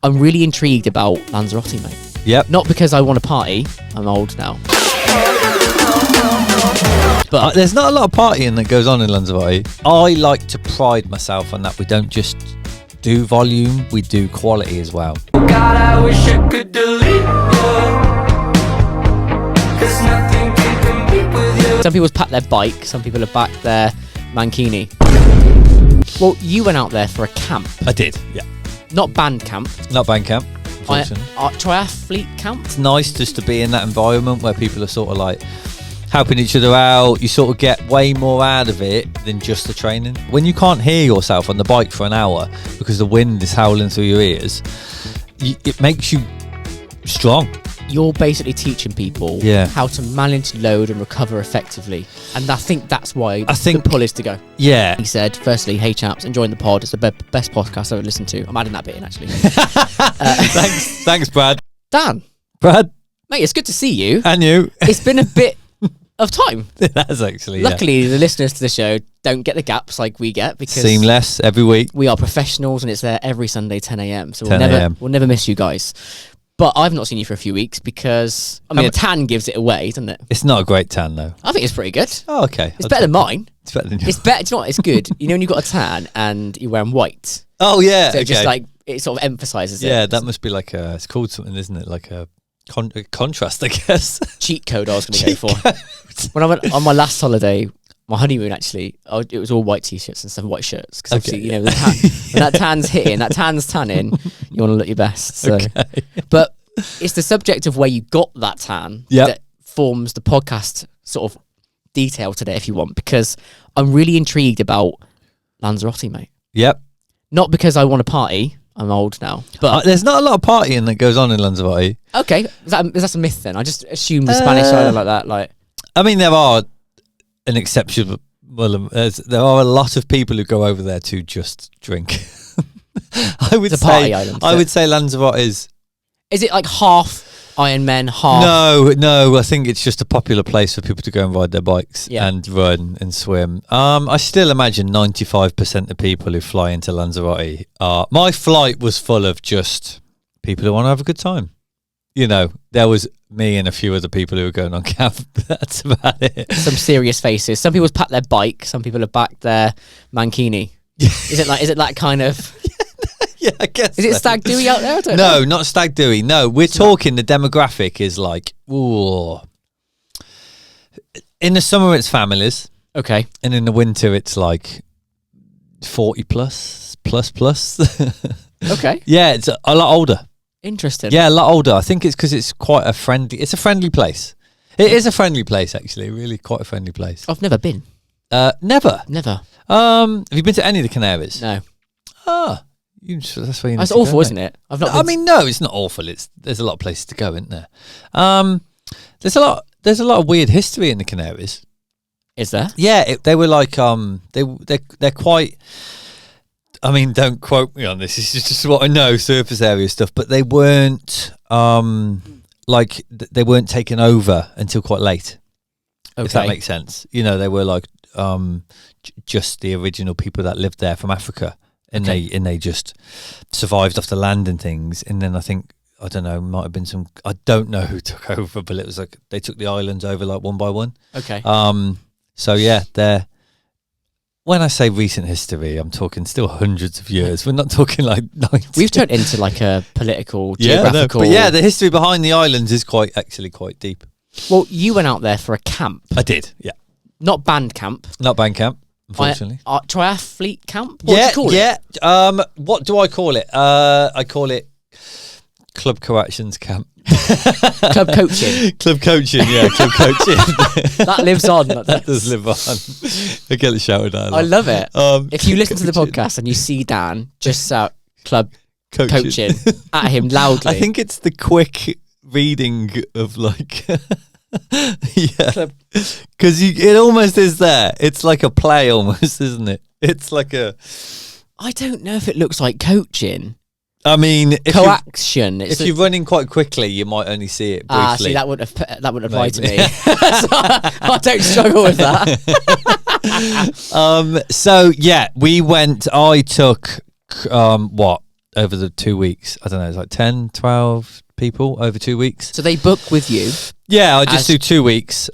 I'm really intrigued about Lanzarote, mate. Yep. Not because I want to party. I'm old now. But There's not a lot of partying that goes on in Lanzarote. I like to pride myself on that we don't just do volume, we do quality as well. God, I wish I could delete you, 'cause nothing can compete with you. some people's packed their bike, some people have packed their mankini. Well, you went out there for a camp. I did, yeah. Not band camp. Not band camp, unfortunately. Triathlete camp. It's nice just to be in that environment where people are sort of like helping each other out. You sort of get way more out of it than just the training. When you can't hear yourself on the bike for an hour because the wind is howling through your ears, it makes you strong. You're basically teaching people how to manage, load and recover effectively. And I think that's why the pull is to go. Yeah. He said, firstly, hey chaps, enjoying the pod. It's the best podcast I've ever listened to. I'm adding that bit in, actually. Thanks, Brad. Dan. Brad. Mate, it's good to see you. And you. It's been a bit of time. It has, actually. Luckily, the listeners to the show don't get the gaps like we get because seamless every week. We are professionals and it's there every Sunday 10 a.m. So 10 we'll never miss you guys. But I've not seen you for a few weeks because I mean a tan gives it away, doesn't it? It's not a great tan though. I think it's pretty good. Oh, okay. It's better than mine. It's better than yours. It's better. Do you know what? It's good. You know when you've got a tan and you're wearing white. Oh yeah. So okay. just like it sort of emphasises it. Yeah, that must be like it's called something, isn't it? Like a contrast, I guess. Cheat code I was going to go for. When I went on my last holiday, my honeymoon actually, it was all white t-shirts and some white shirts because obviously you know when that tan's hitting, that tan's tanning, you want to look your best. So. Okay. But it's the subject of where you got that tan that forms the podcast sort of detail today, if you want, because I'm really intrigued about Lanzarote, mate. Yep. Not because I want to party. I'm old now. But there's not a lot of partying that goes on in Lanzarote. Okay. Is that a myth then? I just assume the Spanish island like that. Like, I mean, there are an exception. Well, there are a lot of people who go over there to just drink. I would it's a party island. I would say Lanzarote is... Is it like half Iron Men, half... No, I think it's just a popular place for people to go and ride their bikes and run and swim. I still imagine 95% of people who fly into Lanzarote are... My flight was full of just people who want to have a good time. You know, there was me and a few other people who were going on camp. That's about it. Some serious faces. Some people's packed their bike. Some people have packed their mankini. Is it that kind of... Yeah, I guess. Is it stag doing out there? I don't know. No, not stag doing. No, we're talking the demographic is like, ooh. In the summer, it's families. Okay. And in the winter, it's like 40 plus. Okay. Yeah, it's a lot older. Interesting. Yeah, a lot older. I think it's because it's quite a friendly. It's a friendly place. It is a friendly place, actually. Really, quite a friendly place. I've never been. Never. Have you been to any of the Canaries? No. Ah. That's where you need That's to awful, go, isn't it? I've not. I mean, no, it's not awful. There's a lot of places to go, isn't there? There's a lot of weird history in the Canaries. Is there? Yeah, they were like they're quite. I mean, don't quote me on this. This is just what I know, surface area stuff. But they weren't they weren't taken over until quite late. Okay. If that makes sense. You know, they were like just the original people that lived there from Africa. And they just survived off the land and things. And then I think, I don't know, might have been I don't know who took over, but it was like they took the islands over like one by one. Okay. So yeah, when I say recent history, I'm talking still hundreds of years. We're not talking like 90. We've turned into like a political, geographical. But yeah, the history behind the islands is quite deep. Well, you went out there for a camp. I did, yeah. Not band camp. Not band camp. Unfortunately. Triathlete camp? What do you call it? What do I call it? I call it Club Coaction's camp. Club coaching. Club coaching, yeah, club coaching. That lives on. That does live on. I get it shouted out. I love it. If you listen to the podcast and you see Dan, just shout Club coaching at him loudly. I think it's the quick reading of like... Yeah, because it almost is there. It's like a play almost, isn't it? It's like I don't know if it looks like coaching. I mean, Coaction. If you're running quite quickly, you might only see it briefly. See, that wouldn't apply to me. So I don't struggle with that. So yeah, we went. I took over the 2 weeks. I don't know, it's like 10, 12 people over 2 weeks. So they book with you. Yeah, I just do 2 weeks.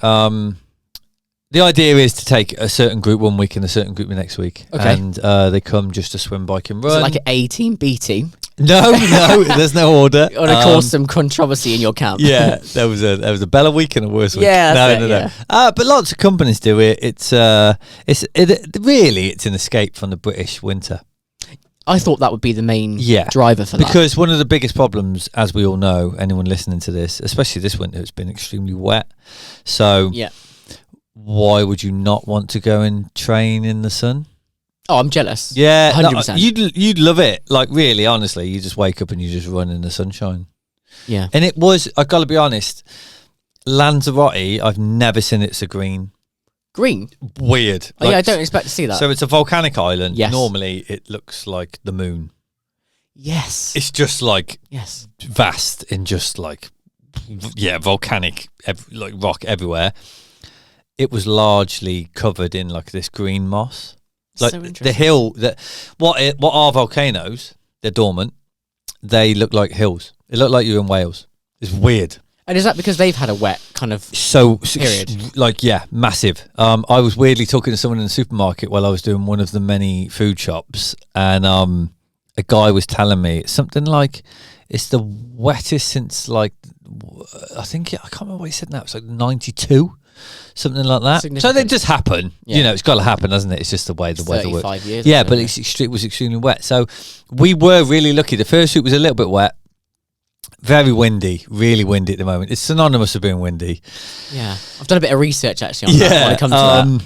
The idea is to take a certain group 1 week and a certain group the next week. Okay. And they come just to swim, bike and run. So like an A team, B team. No, there's no order. You want to cause some controversy in your camp. Yeah, there was a better week and a worse week. Yeah, no. yeah. But lots of companies do it. It's an escape from the British winter. I thought that would be the main Yeah, driver for that. because one of the biggest problems, as we all know, anyone listening to this, especially this winter, it's been extremely wet. So Yeah. why would you not want to go and train in the sun? Oh, I'm jealous. Yeah, 100%. you'd love it. Like, really, honestly, you just wake up and you just run in the sunshine. Yeah. And it was, I've got to be honest, Lanzarote, I've never seen it so green. Green. Weird. Oh, yeah, I don't expect to see that. So it's a volcanic island. Yes. Normally, it looks like the moon. Yes. It's just like Yes. vast and just like, yeah, volcanic, like rock everywhere. It was largely covered in like this green moss. Like So the interesting. hill that what are volcanoes? They're dormant. They look like hills. It looked like you're in Wales. It's weird. And is that because they've had a wet kind of So period? like, yeah, massive. I was weirdly talking to someone in the supermarket while I was doing one of the many food shops, and a guy was telling me it's something like it's the wettest since like I can't remember what he said now. It's like 92. Something like that. So they Significant. just happen. Yeah. You know, it's got to happen, doesn't it? It's just the way the weather works. 35 years. Yeah, or but something. it was extremely wet. So we were really lucky. The first week was a little bit wet. Very windy, really windy at the moment. It's synonymous with being windy. Yeah. I've done a bit of research actually on that when it comes to that.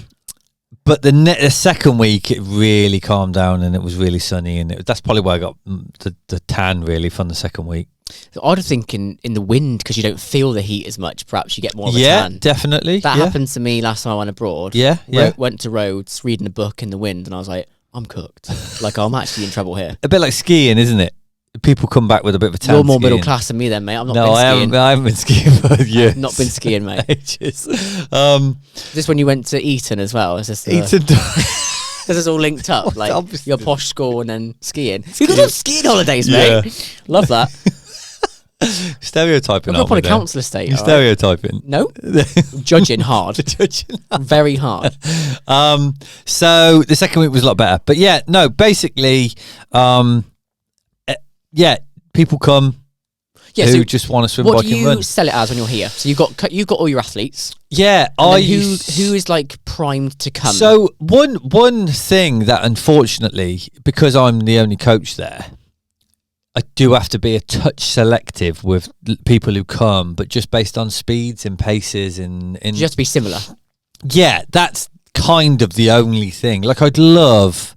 But the second week, it really calmed down and it was really sunny. And that's probably where I got the tan, really, from the second week. So I'd think in the wind, because you don't feel the heat as much, perhaps you get more of a Yeah, tan. definitely. That yeah. happened to me last time I went abroad. Yeah, yeah. Went to Rhodes, reading a book in the wind, and I was like, I'm cooked. Like, I'm actually in trouble here. A bit like skiing, isn't it? People come back with a bit of a tan. You're more skiing. middle class than me then, mate. I've not No, been skiing. I haven't been skiing for years. I've not been skiing, mate. Ages. Is this when you went to Eton as well? Is this Eton. This is all linked up, like obviously. your posh school and then skiing. You got some skiing holidays, mate. Love that. Stereotyping. I grew up on a council. council estate. You're all right? stereotyping. No, judging hard, very hard. So the second week was a lot better, but yeah, no, basically, yeah, people come Yeah, who so just want to swim, what bike, do and you run. sell it as when you're here? So you've got all your athletes. Yeah, And then who is like primed to come? So one thing that unfortunately, because I'm the only coach there, I do have to be a touch selective with people who come, but just based on speeds and paces and you have to be similar. yeah, that's kind of the only thing. Like, I'd love,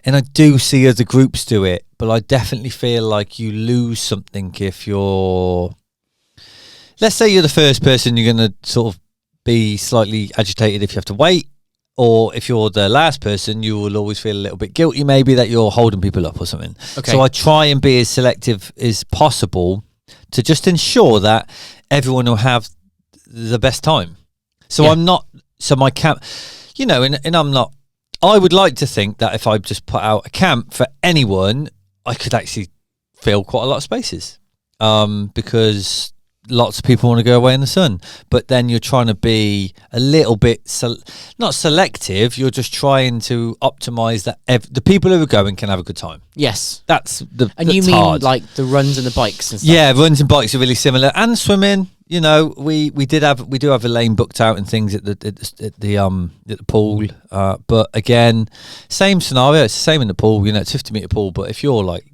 and I do see other groups do it, but I definitely feel like you lose something if you're, let's say you're the first person, you're going to sort of be slightly agitated if you have to wait. Or if you're the last person, you will always feel a little bit guilty, maybe, that you're holding people up or something. Okay. So I try and be as selective as possible to just ensure that everyone will have the best time. So Yeah. I'm not, so my camp, you know, and I'm not, I would like to think that if I just put out a camp for anyone, I could actually fill quite a lot of spaces. Because lots of people want to go away in the sun, but then you're trying to be a little bit not selective, you're just trying to optimize that the people who are going can have a good time. Yes. That's And you that's mean hard. like the runs and the bikes and stuff? Yeah, runs and bikes are really similar, and swimming. You know, we do have a lane booked out and things at the pool. But again, same scenario. It's the same in the pool. You know, it's 50-meter pool, but if you're like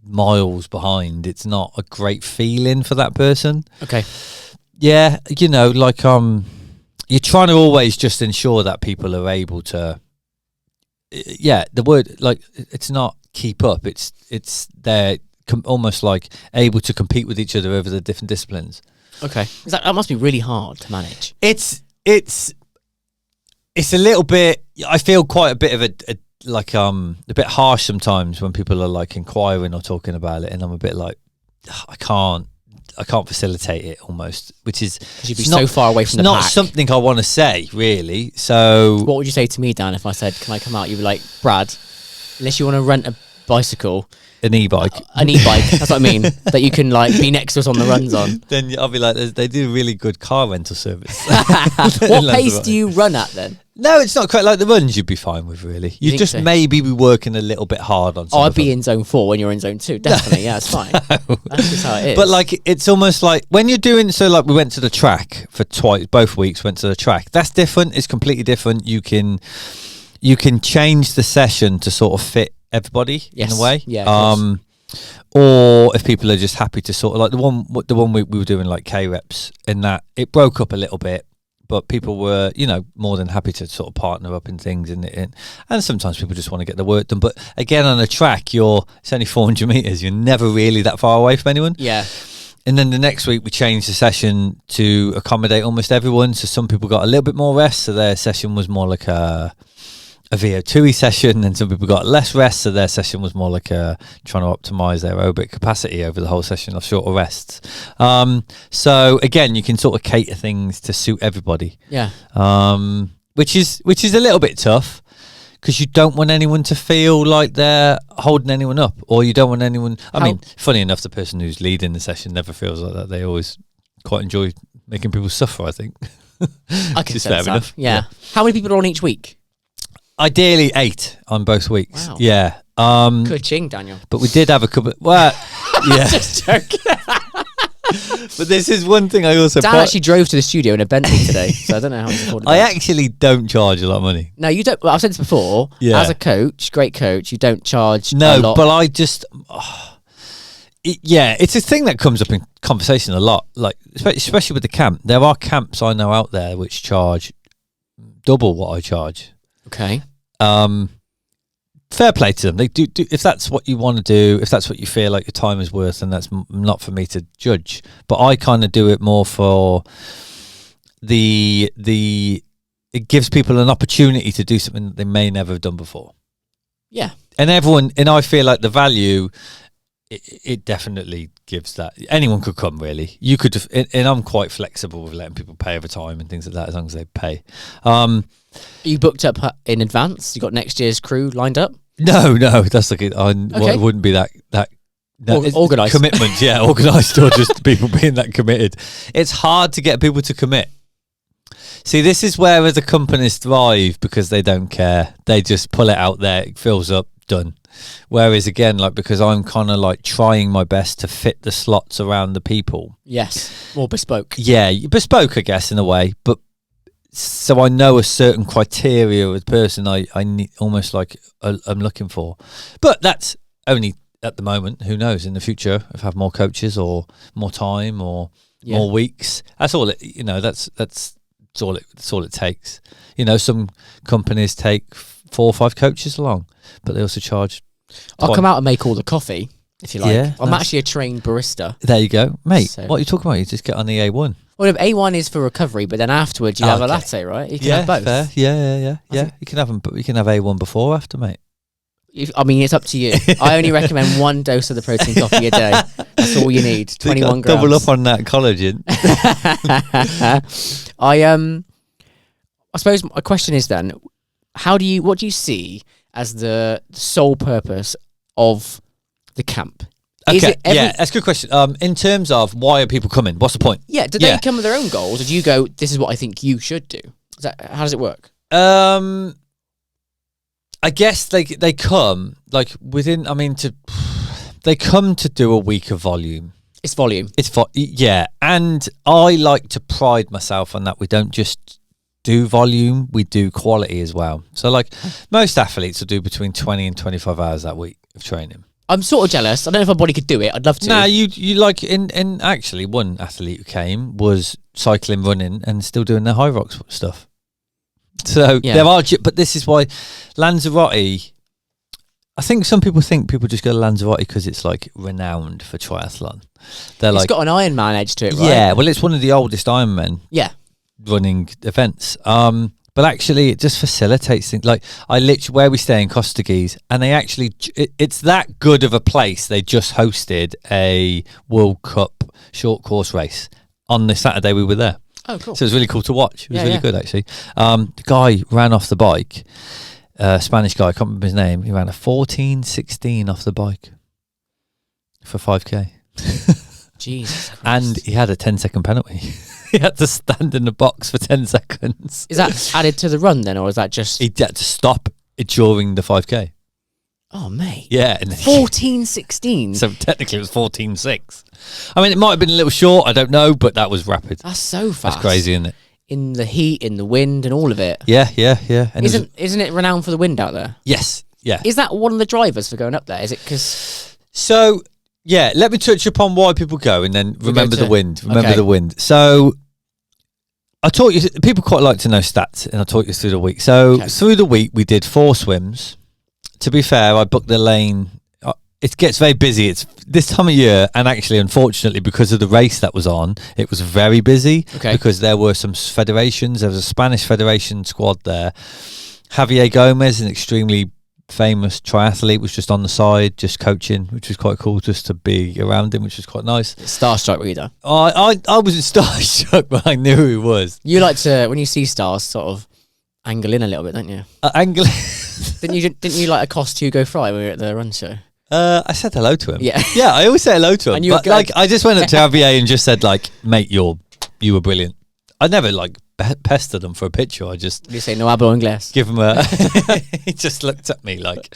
miles behind, it's not a great feeling for that person. Okay. Yeah, you know, like you're trying to always just ensure that people are able to. Yeah, the word, like, it's not keep up. It's they're almost like able to compete with each other over the different disciplines. Okay. That must be really hard to manage. It's a little bit. I feel quite a bit of a bit harsh sometimes when people are like inquiring or talking about it, and I'm a bit like, I can't facilitate it almost, which is Because you'd be so far away from the not pack. something I want to say really. So What would you say to me, Dan, if I said, can I come out? You'd be like, Brad, unless you want to rent a bicycle an e-bike. An e-bike. That's what I mean. That you can like be next to us on the runs on. Then I'll be like, they do really good car rental service. What pace do you run at then? No, it's not quite like the runs you'd be fine with, really. You think just so? maybe be working a little bit hard on some I'd of them. be in zone 4 when you're in zone 2. Definitely, yeah, it's fine. That's just how it is. But like, it's almost like when you're doing, so like we went to the track for both weeks, went to the track. That's different. It's completely different. You can change the session to sort of fit everybody in a way. Yeah. Or if people are just happy to sort of like the one we were doing like K reps in that it broke up a little bit. But people were, more than happy to sort of partner up in things, and sometimes people just want to get the work done. But again, on a track, it's only 400 meters. You're never really that far away from anyone. Yeah. And then the next week we changed the session to accommodate almost everyone. So some people got a little bit more rest, so their session was more like a VO2 session, and some people got less rest, so their session was more like trying to optimize their aerobic capacity over the whole session of shorter rests. So again, you can sort of cater things to suit everybody. Yeah. Which is a little bit tough because you don't want anyone to feel like they're holding anyone up, or you don't want anyone. I mean, funny enough, the person who's leading the session never feels like that. They always quite enjoy making people suffer, I think. I can sense that. Yeah. How many people are on each week? Ideally 8 on both weeks. Wow. Yeah. Kuching, Daniel. But we did have a couple. Well, yeah. Just joking. But this is one thing I also. Dan actually drove to the studio in a Bentley today, so I don't know how much I actually don't charge a lot of money. No, you don't. Well, I've said this before. Yeah. As a coach, great coach, you don't charge a No, lot. but I just. It's a thing that comes up in conversation a lot. Like especially with the camp, there are camps I know out there which charge double what I charge. Okay. Fair play to them. They do if that's what you want to do, if that's what you feel like your time is worth, then that's not for me to judge. But I kind of do it more for it gives people an opportunity to do something that they may never have done before. Yeah. And I feel like the value, it definitely gives that. Anyone could come, really. You could, and I'm quite flexible with letting people pay over time and things like that, as long as they pay. You booked up in advance? You got next year's crew lined up? No, that's like it wouldn't be that organised commitment. Yeah, organised or just people being that committed. It's hard to get people to commit. See, this is where the companies thrive because they don't care. They just pull it out there, it fills up, done. Whereas again, like because I'm kind of like trying my best to fit the slots around the people. Yes, more bespoke. Yeah, bespoke, I guess, in a way, but. So I know a certain criteria of the person I need, almost like I'm looking for, but that's only at the moment. Who knows in the future if I have more coaches or more time or more weeks. That's all it. That's all it takes. Some companies take 4 or 5 coaches along, but they also charge. I'll come out and make all the coffee if you like. Yeah, I'm actually a trained barista. There you go, mate. So. What are you talking about? You just get on the A1. Well, if A1 is for recovery, but then afterwards you have a latte, right? You can have both. Fair. Yeah. You can have them, but you can have A1 before or after, mate. It's up to you. I only recommend 1 dose of the protein coffee a day. That's all you need. 21 grams. Double up on that collagen. I suppose my question is then, what do you see as the sole purpose of the camp? Okay, that's a good question. In terms of why are people coming? What's the point? Yeah, do they come with their own goals, or do you go, this is what I think you should do? How does it work? I guess they come like within. They come to do a week of volume. It's volume. And I like to pride myself on that. We don't just do volume; we do quality as well. So, like most athletes will do between 20 and 25 hours that week of training. I'm sort of jealous. I don't know if my body could do it. I'd love to. No, you like in actually one athlete who came was cycling, running, and still doing their high rocks stuff. So there are, but this is why Lanzarote. I think some people just go to Lanzarote because it's like renowned for triathlon. It's got an Ironman edge to it, right? Yeah, well, it's one of the oldest Ironmen. Yeah, running events. But actually, it just facilitates things. Like where we stay in Costa Geese, and they actually, it's that good of a place. They just hosted a World Cup short course race on the Saturday we were there. Oh, cool! So it was really cool to watch. It was really good, actually. The guy ran off the bike. Spanish guy, I can't remember his name. He ran a 14:16 off the bike. for 5k. Jesus Christ. And he had a 10-second penalty. He had to stand in the box for 10 seconds. Is that added to the run then, or is that just... He had to stop it during the 5k. Oh, mate. Yeah. And 14:16. So technically it was 14:6. I mean, it might have been a little short, I don't know, but that was rapid. That's so fast. That's crazy, isn't it? In the heat, in the wind, and all of it. Yeah. And Isn't it renowned for the wind out there? yes, yeah. Is that one of the drivers for going up there? Is it because... So, yeah, let me touch upon why people go and then remember the wind. Remember Okay. the wind. So, I taught you, people quite like to know stats, and I taught you through the week. So, through the week, we did 4 swims. To be fair, I booked the lane. It gets very busy. It's this time of year, and actually, unfortunately, because of the race that was on, it was very busy because there were some federations. There was a Spanish federation squad there. Javier Gomez, an extremely famous triathlete, was just on the side, just coaching, which was quite cool just to be around him, which was quite nice. Starstruck reader. I wasn't starstruck, but I knew who he was. You like to, when you see stars, sort of angle in a little bit, don't you? Angle. Didn't you like accost Hugo Fry when we were at the run show? I said hello to him. Yeah. Yeah, I always say hello to him. And you But were like, I just went up to Javier and just said, like, mate, you were brilliant. I never like pestered him for a picture. I just You say no hablo inglés. give him a. He just looked at me like,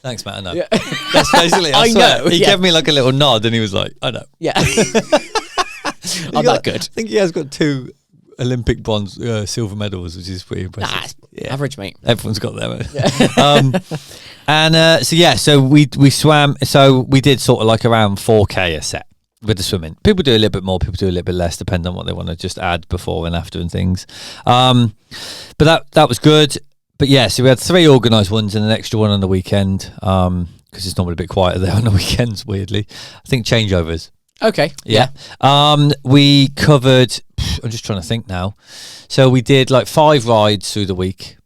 "Thanks, Matt. I know." Yeah. That's basically. I swear. know, He yeah. gave me like a little nod, and he was like, "I know." Yeah. I'm that good. I think he has got 2 Olympic bronze, silver medals, which is pretty impressive. Average, mate. Everyone's got them. So we swam. So we did sort of like around 4k a set with the swimming. People do a little bit more, people do a little bit less, depending on what they want to just add before and after and things. But that was good. But yeah, so we had 3 organised ones and an extra one on the weekend because it's normally a bit quieter there on the weekends, weirdly. I think changeovers. Okay. Yeah. We covered, I'm just trying to think now. So we did like 5 rides through the week.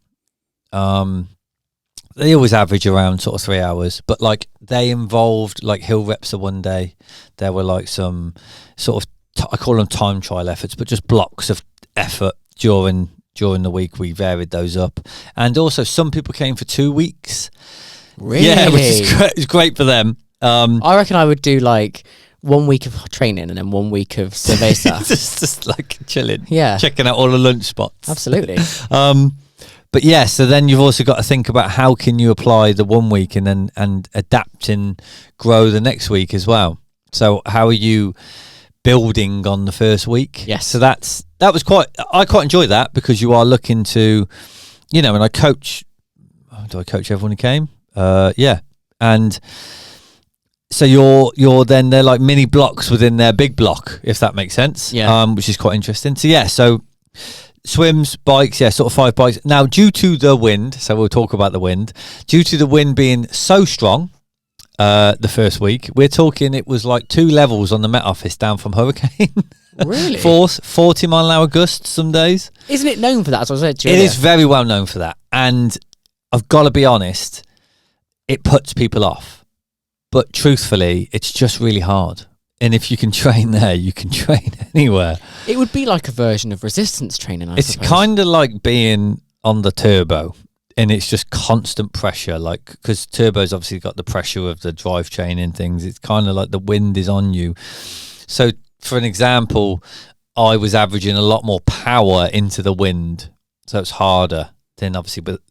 They always average around sort of 3 hours, but like they involved like hill reps the one day. There were like some sort of, I call them time trial efforts, but just blocks of effort during the week. We varied those up. And also some people came for 2 weeks. Really? Yeah, which is great. It's great for them. I reckon I would do like 1 week of training and then 1 week of survey stuff. just like chilling. Yeah. Checking out all the lunch spots. Absolutely. But yeah, so then you've also got to think about how can you apply the 1 week and adapt and grow the next week as well. So how are you building on the first week? Yes. So I quite enjoy that because you are looking to, and I coach. Do I coach everyone who came? Yeah. And so you're then they're like mini blocks within their big block, if that makes sense. Yeah. Which is quite interesting. So yeah, so swims, bikes, yeah, sort of 5 bikes. Now, due to the wind, so we'll talk about the wind. Due to the wind being so strong, the first week, we're talking it was like 2 levels on the Met Office down from hurricane. Really? Force 40-mile-an-hour gusts some days. Isn't it known for that? As I said to you It earlier? is very well known for that, and I've got to be honest, it puts people off. But truthfully, it's just really hard. And if you can train there, you can train anywhere. It would be like a version of resistance training, I It's suppose. kind of like being on the turbo, and it's just constant pressure. Like, because turbo's obviously got the pressure of the drivetrain and things. It's kind of like the wind is on you. So, for an example, I was averaging a lot more power into the wind, so it's harder than obviously, but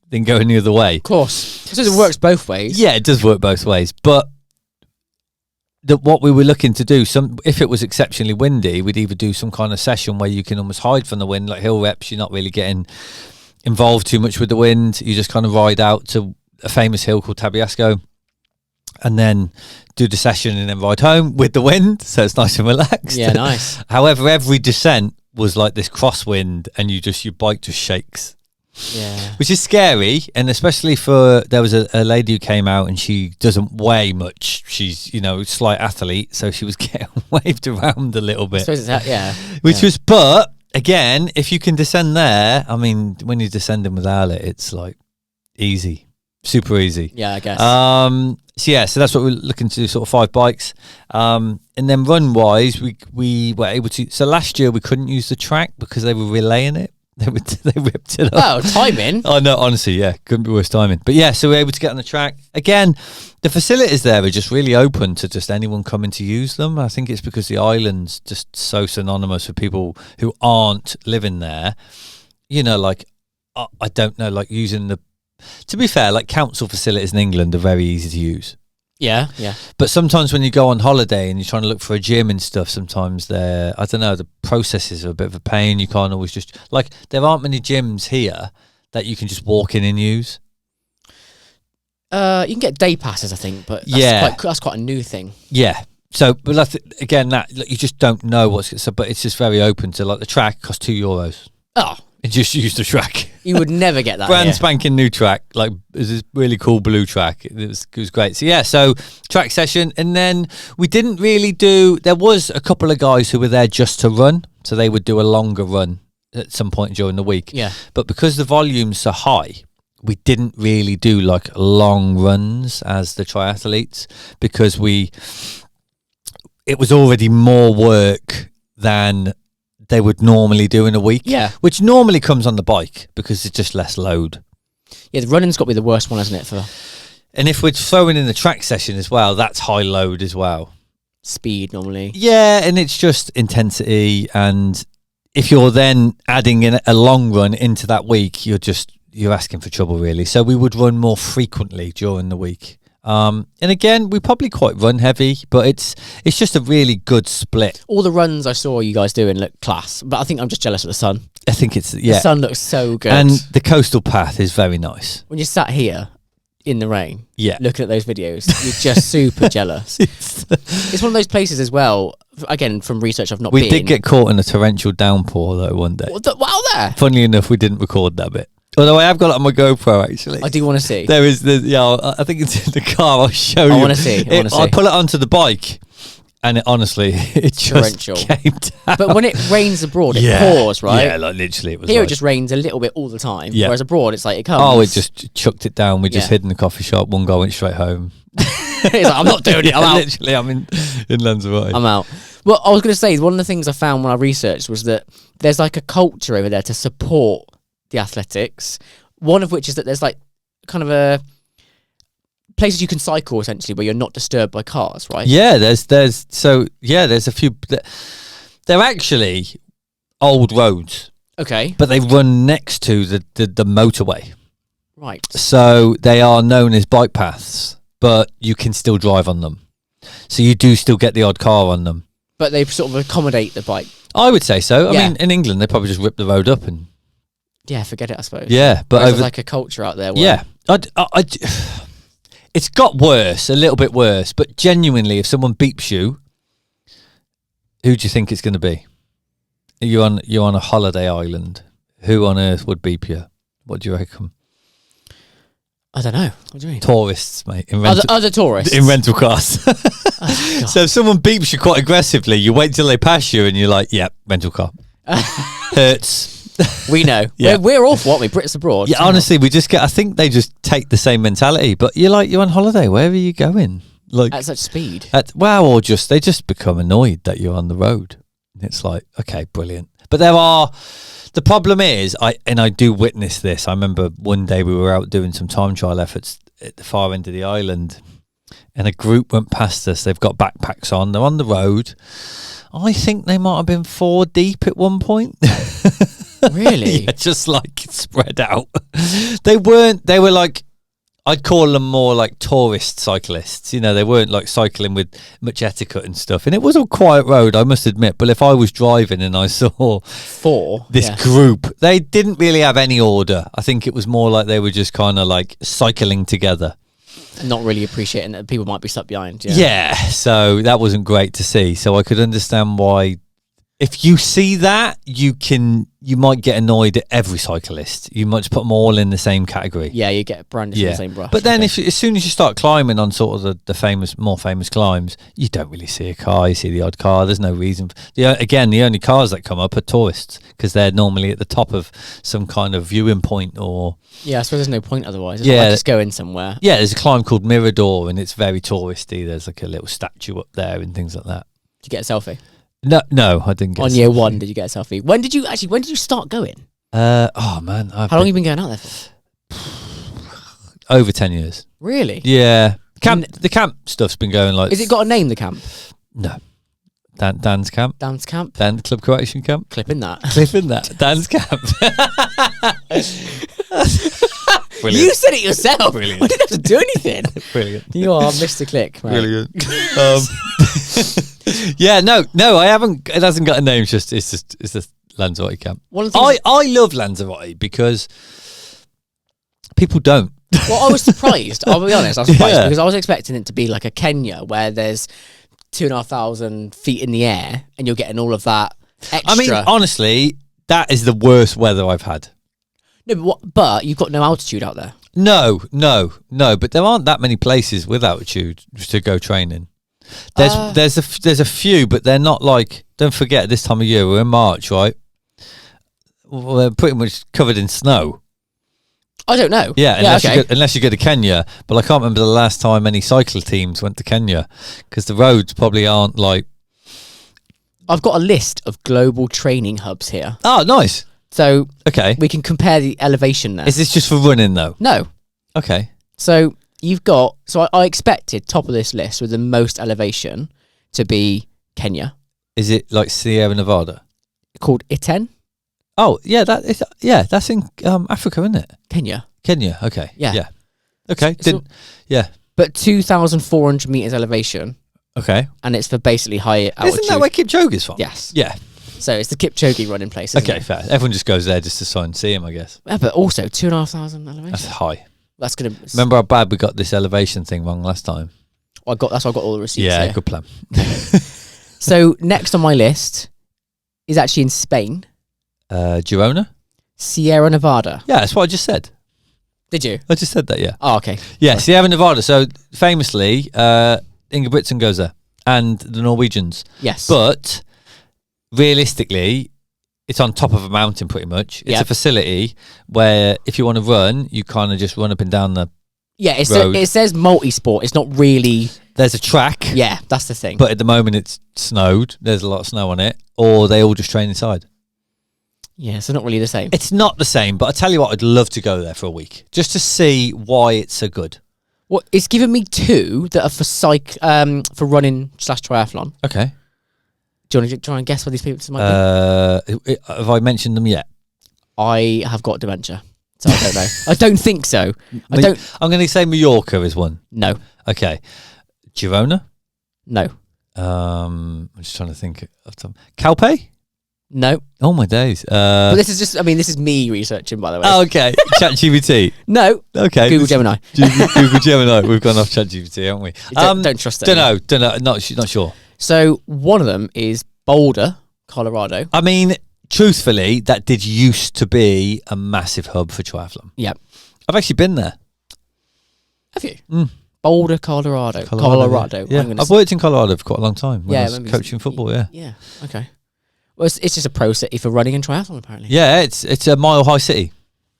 than going the other way. Of course. So it works both ways. Yeah, it does work both ways, but what we were looking to do, if it was exceptionally windy, we'd either do some kind of session where you can almost hide from the wind, like hill reps. You're not really getting involved too much with the wind. You just kind of ride out to a famous hill called Tabiasco and then do the session and then ride home with the wind, so it's nice and relaxed. Yeah, nice. However, every descent was like this crosswind and your bike just shakes. Yeah. Which is scary, and especially there was a lady who came out and she doesn't weigh much. She's, slight athlete, so she was getting waved around a little bit. I suppose it's yeah. Which was, but again, if you can descend there, I mean, when you're descending with Arlet, it's like easy, super easy. Yeah, I guess. So that's what we're looking to do, sort of 5 bikes. And then run wise, we were able to. So last year we couldn't use the track because they were relaying it. They ripped it up. Oh, timing. Oh no, honestly, yeah, couldn't be worse timing. But yeah, so we're able to get on the track again. The facilities there are just really open to just anyone coming to use them. I think it's because the island's just so synonymous with people who aren't living there. You know, like I don't know, like using the. To be fair, like council facilities in England are very easy to use. Yeah. But sometimes when you go on holiday and you're trying to look for a gym and stuff, sometimes I don't know, the processes are a bit of a pain. You can't always just, like, there aren't many gyms here that you can just walk in and use. You can get day passes, I think, but that's quite a new thing. Yeah. So, but that's, again, that like, you just don't know but it's just very open to, like, the track costs €2. Oh. And just use the track. You would never get that. Brand spanking new track, like it's this really cool blue track. It was great. So yeah, so track session, and then we didn't really do. There was a couple of guys who were there just to run, so they would do a longer run at some point during the week. Yeah. But because the volume's so high, we didn't really do like long runs as the triathletes because it was already more work than they would normally do in a week. Yeah. Which normally comes on the bike because it's just less load. Yeah, the running's got to be the worst one, hasn't it? And if we're throwing in the track session as well, that's high load as well. Speed normally. Yeah, and it's just intensity. And if you're then adding in a long run into that week, you're asking for trouble, really. So we would run more frequently during the week. And again, we probably quite run heavy, but it's just a really good split. All the runs I saw you guys doing look class, but I think I'm just jealous of the sun. I think it's The sun looks so good. And the coastal path is very nice. When you're sat here in the rain, yeah, looking at those videos, you're just super jealous. It's one of those places as well. Again, from research I've not been. We did get caught in a torrential downpour though one day. Wow, there. Funnily enough, we didn't record that bit. Although I have got it on my GoPro, actually. I do want to see. There is, I think it's in the car. I'll show you. I want to see. I pull it onto the bike, and it just torrential. came down. But when it rains abroad, it pours, right? Yeah, like literally, it was. Here it just rains a little bit all the time. Yeah. Whereas abroad, it's like it comes. Oh, it just chucked it down. We just hid in the coffee shop. One guy went straight home. He's like, I'm not doing it. I'm out. Literally, I'm in Lanzarote. I'm out. Well, I was going to say, one of the things I found when I researched was that there's like a culture over there to support the athletics. One of which is that there's like kind of a places you can cycle essentially where you're not disturbed by cars, right? Yeah, there's a few. They're actually old roads. Okay. But they run next to the motorway. Right. So they are known as bike paths, but you can still drive on them. So you do still get the odd car on them. But they sort of accommodate the bike. I would say so. Yeah. I mean, in England, they probably just rip the road up and. Yeah, forget it, I suppose. Yeah, but there's like a culture out there. Where yeah, it's got worse, a little bit worse. But genuinely, if someone beeps you, who do you think it's going to be? You're on a holiday island. Who on earth would beep you? What do you reckon? I don't know. What do you mean? Tourists, mate. Other tourists in rental cars. Oh, so if someone beeps you quite aggressively, you wait till they pass you, and you're like, "Yeah, rental car." Hurts. We know. Yeah. We're awful, aren't we? Brits abroad. Yeah, honestly, I think they just take the same mentality. But you're on holiday. Where are you going? Like at such speed. Or they just become annoyed that you're on the road. It's like, okay, brilliant. But the problem is, I do witness this. I remember one day we were out doing some time trial efforts at the far end of the island, and a group went past us. They've got backpacks on. They're on the road. I think they might have been 4 deep at one point. Really? Yeah, just like spread out. They were like, I'd call them more like tourist cyclists. You know, they weren't like cycling with much etiquette and stuff. And it was a quiet road, I must admit. But if I was driving and I saw 4 this group, they didn't really have any order. I think it was more like they were just kind of like cycling together. Not really appreciating that people might be stuck behind. Yeah, so that wasn't great to see. So I could understand why. If you see that, you might get annoyed at every cyclist. You might just put them all in the same category. Yeah, you get branded in the same brush. But then as soon as you start climbing on sort of the more famous climbs, you don't really see a car. You see the odd car. There's no reason. Again, the only cars that come up are tourists because they're normally at the top of some kind of viewing point or... Yeah, I suppose there's no point otherwise. It's not like just going somewhere. Yeah, there's a climb called Mirador and it's very touristy. There's like a little statue up there and things like that. Did you get a selfie? No, I didn't get on year 1, did you get a selfie? When did you start going? Oh man, How long have you been going out there for? over 10 years. Really? Yeah, the camp stuff's been going like. Is it got a name, the camp? No, Dan's camp. Dan's camp? Dan Club Coaction camp. Clipping that. Clipping that. Dan's camp. Brilliant. You said it yourself. Brilliant. I didn't have to do anything. Brilliant. You are Mr. Click, mate. Brilliant. Yeah, no, I haven't. It hasn't got a name. It's just Lanzarote camp. One of the things, I love Lanzarote because people don't. well, I was surprised. I'll be honest. I was surprised Yeah. because I was expecting it to be like a Kenya where there's 2,500 feet in the air and you're getting all of that extra. I mean, honestly, that is the worst weather I've had. No, but you've got no altitude out there. No. But there aren't that many places with altitude to go training. There's a few, but they're not like. Don't forget, this time of year we're in March, right? We're pretty much covered in snow. I don't know. Yeah, okay. unless you go to Kenya. But I can't remember the last time any cycle teams went to Kenya because the roads probably aren't like. I've got a list of global training hubs here. Oh, nice. So Okay. we can compare the elevation there. Is this just for running though? No. Okay. So you've got. So I expected top of this list with the most elevation to be Kenya, Is it like Sierra Nevada? called Iten. Oh, yeah, that's in Africa, isn't it? Kenya. Kenya. Okay. Yeah. Yeah. Okay. So- Yeah. But 2,400 meters elevation, Okay. and it's for basically high altitude. Isn't that where Kipchoge's from? Yes. Yeah. So it's the Kipchoge running place. Isn't Okay, it? fair. Everyone just goes there just to try and see him, I guess. Yeah, but also 2,500 elevation. That's high. That's gonna. Remember how bad we got this elevation thing wrong last time? That's why I got all the receipts. Yeah, here. good plan. So next on my list is actually in Spain, Girona? Sierra Nevada. Yeah, that's what I just said. Did you? I just said that, yeah. Oh, okay. Yeah, Sierra Nevada. So famously, Ingebrigtsen goes there and the Norwegians. Yes. But realistically, it's on top of a mountain pretty much. It's Yeah. a facility where if you want to run, you kind of just run up and down the... yeah, road. it says multi-sport. It's not really. There's a track, Yeah, that's the thing. but at the moment it's snowed. There's a lot of snow on it. Or they all just train inside. yeah, so not really the same. It's not the same, but I tell you what, I'd love to go there for a week just to see why it's so good. Well, it's given me two that are for running / triathlon. Okay. Do you want to try and guess what these people might be? Have I mentioned them yet? I have got dementia, so I don't know. I don't think so. I don't. I'm going to say Mallorca is one. No, Okay. Girona? no, I'm just trying to think of some. Calpe? no. Oh my days. But this is just. I mean, this is me researching, by the way. Oh, okay. ChatGPT. No, Okay. Google Gemini. Google Gemini. We've gone off ChatGPT, haven't we? Don't trust it. Don't know. Not sure. So one of them is Boulder, Colorado. I mean, truthfully, that did used to be a massive hub for triathlon. Yep. I've actually been there. Have you? Mm. Boulder, Colorado. Colorado. Yeah. I've worked in Colorado for quite a long time when Yeah, I I was remember coaching football, yeah. Yeah. Okay. Well, it's just a pro city for running and triathlon, apparently. Yeah, it's a mile-high city.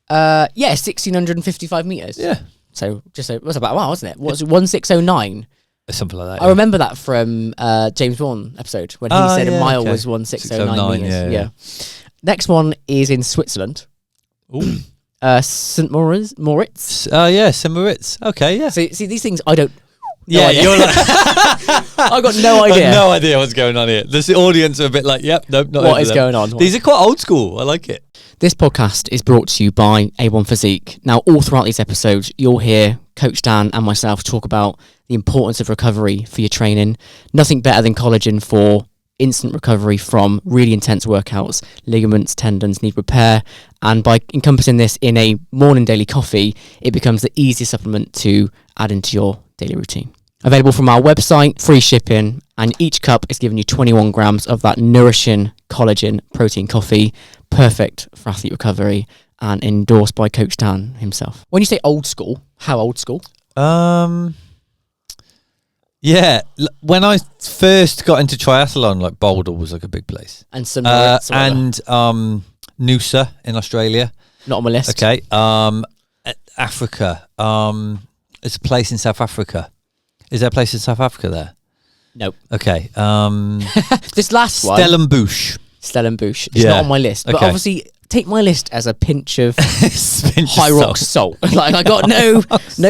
Yeah, 1,655 meters. Yeah. So what's about a mile, wasn't it? What's 1609? Something like that. I remember that from James Bond episode when he said a mile okay. was 1,609 meters. yeah. Next one is in Switzerland. Ooh. St. Moritz. Yeah, St. Moritz. Okay, yeah. See, these things I don't. Yeah, idea. you're like... I got no I idea. have no idea what's going on here. The audience are a bit like, yep, nope, not What over is there. going on? These are quite old school. I like it. This podcast is brought to you by A1 Physique. Now, all throughout these episodes, you'll hear Coach Dan and myself talk about the importance of recovery for your training. Nothing better than collagen for instant recovery from really intense workouts. Ligaments, tendons need repair. And by encompassing this in a morning daily coffee, it becomes the easiest supplement to add into your daily routine. Available from our website, free shipping, and each cup is giving you 21 grams of that nourishing collagen protein coffee, perfect for athlete recovery, and endorsed by Coach Dan himself. When you say old school, how old school? Yeah, when I first got into triathlon, like Boulder was like a big place. And some Moritz or whatever. And Noosa in Australia. Not on my list. Okay. Africa. There's a place in South Africa. Is there a place in South Africa there? Nope. Okay. This last one, Stellenbosch. Stellenbosch. It's Yeah. not on my list, but Okay. obviously take my list as a pinch of Pinch high of rock salt. Like I got no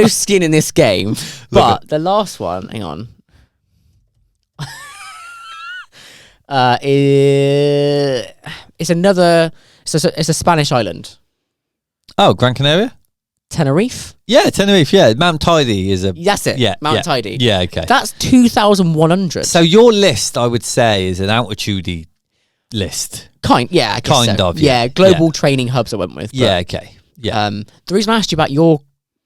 skin in this game. But the last one, hang on. It's another. It's a Spanish island. Oh, Gran Canaria. Tenerife. Yeah, Tenerife. Yeah, Mount Tidy is a. That's it. Yeah, Mount yeah. Tidy. Yeah, okay. That's 2,100. So your list, I would say, is an altitude list. Yeah, I guess Kind so. of, yeah. Global training hubs I went with. But, Yeah, okay. Yeah. The reason I asked you about your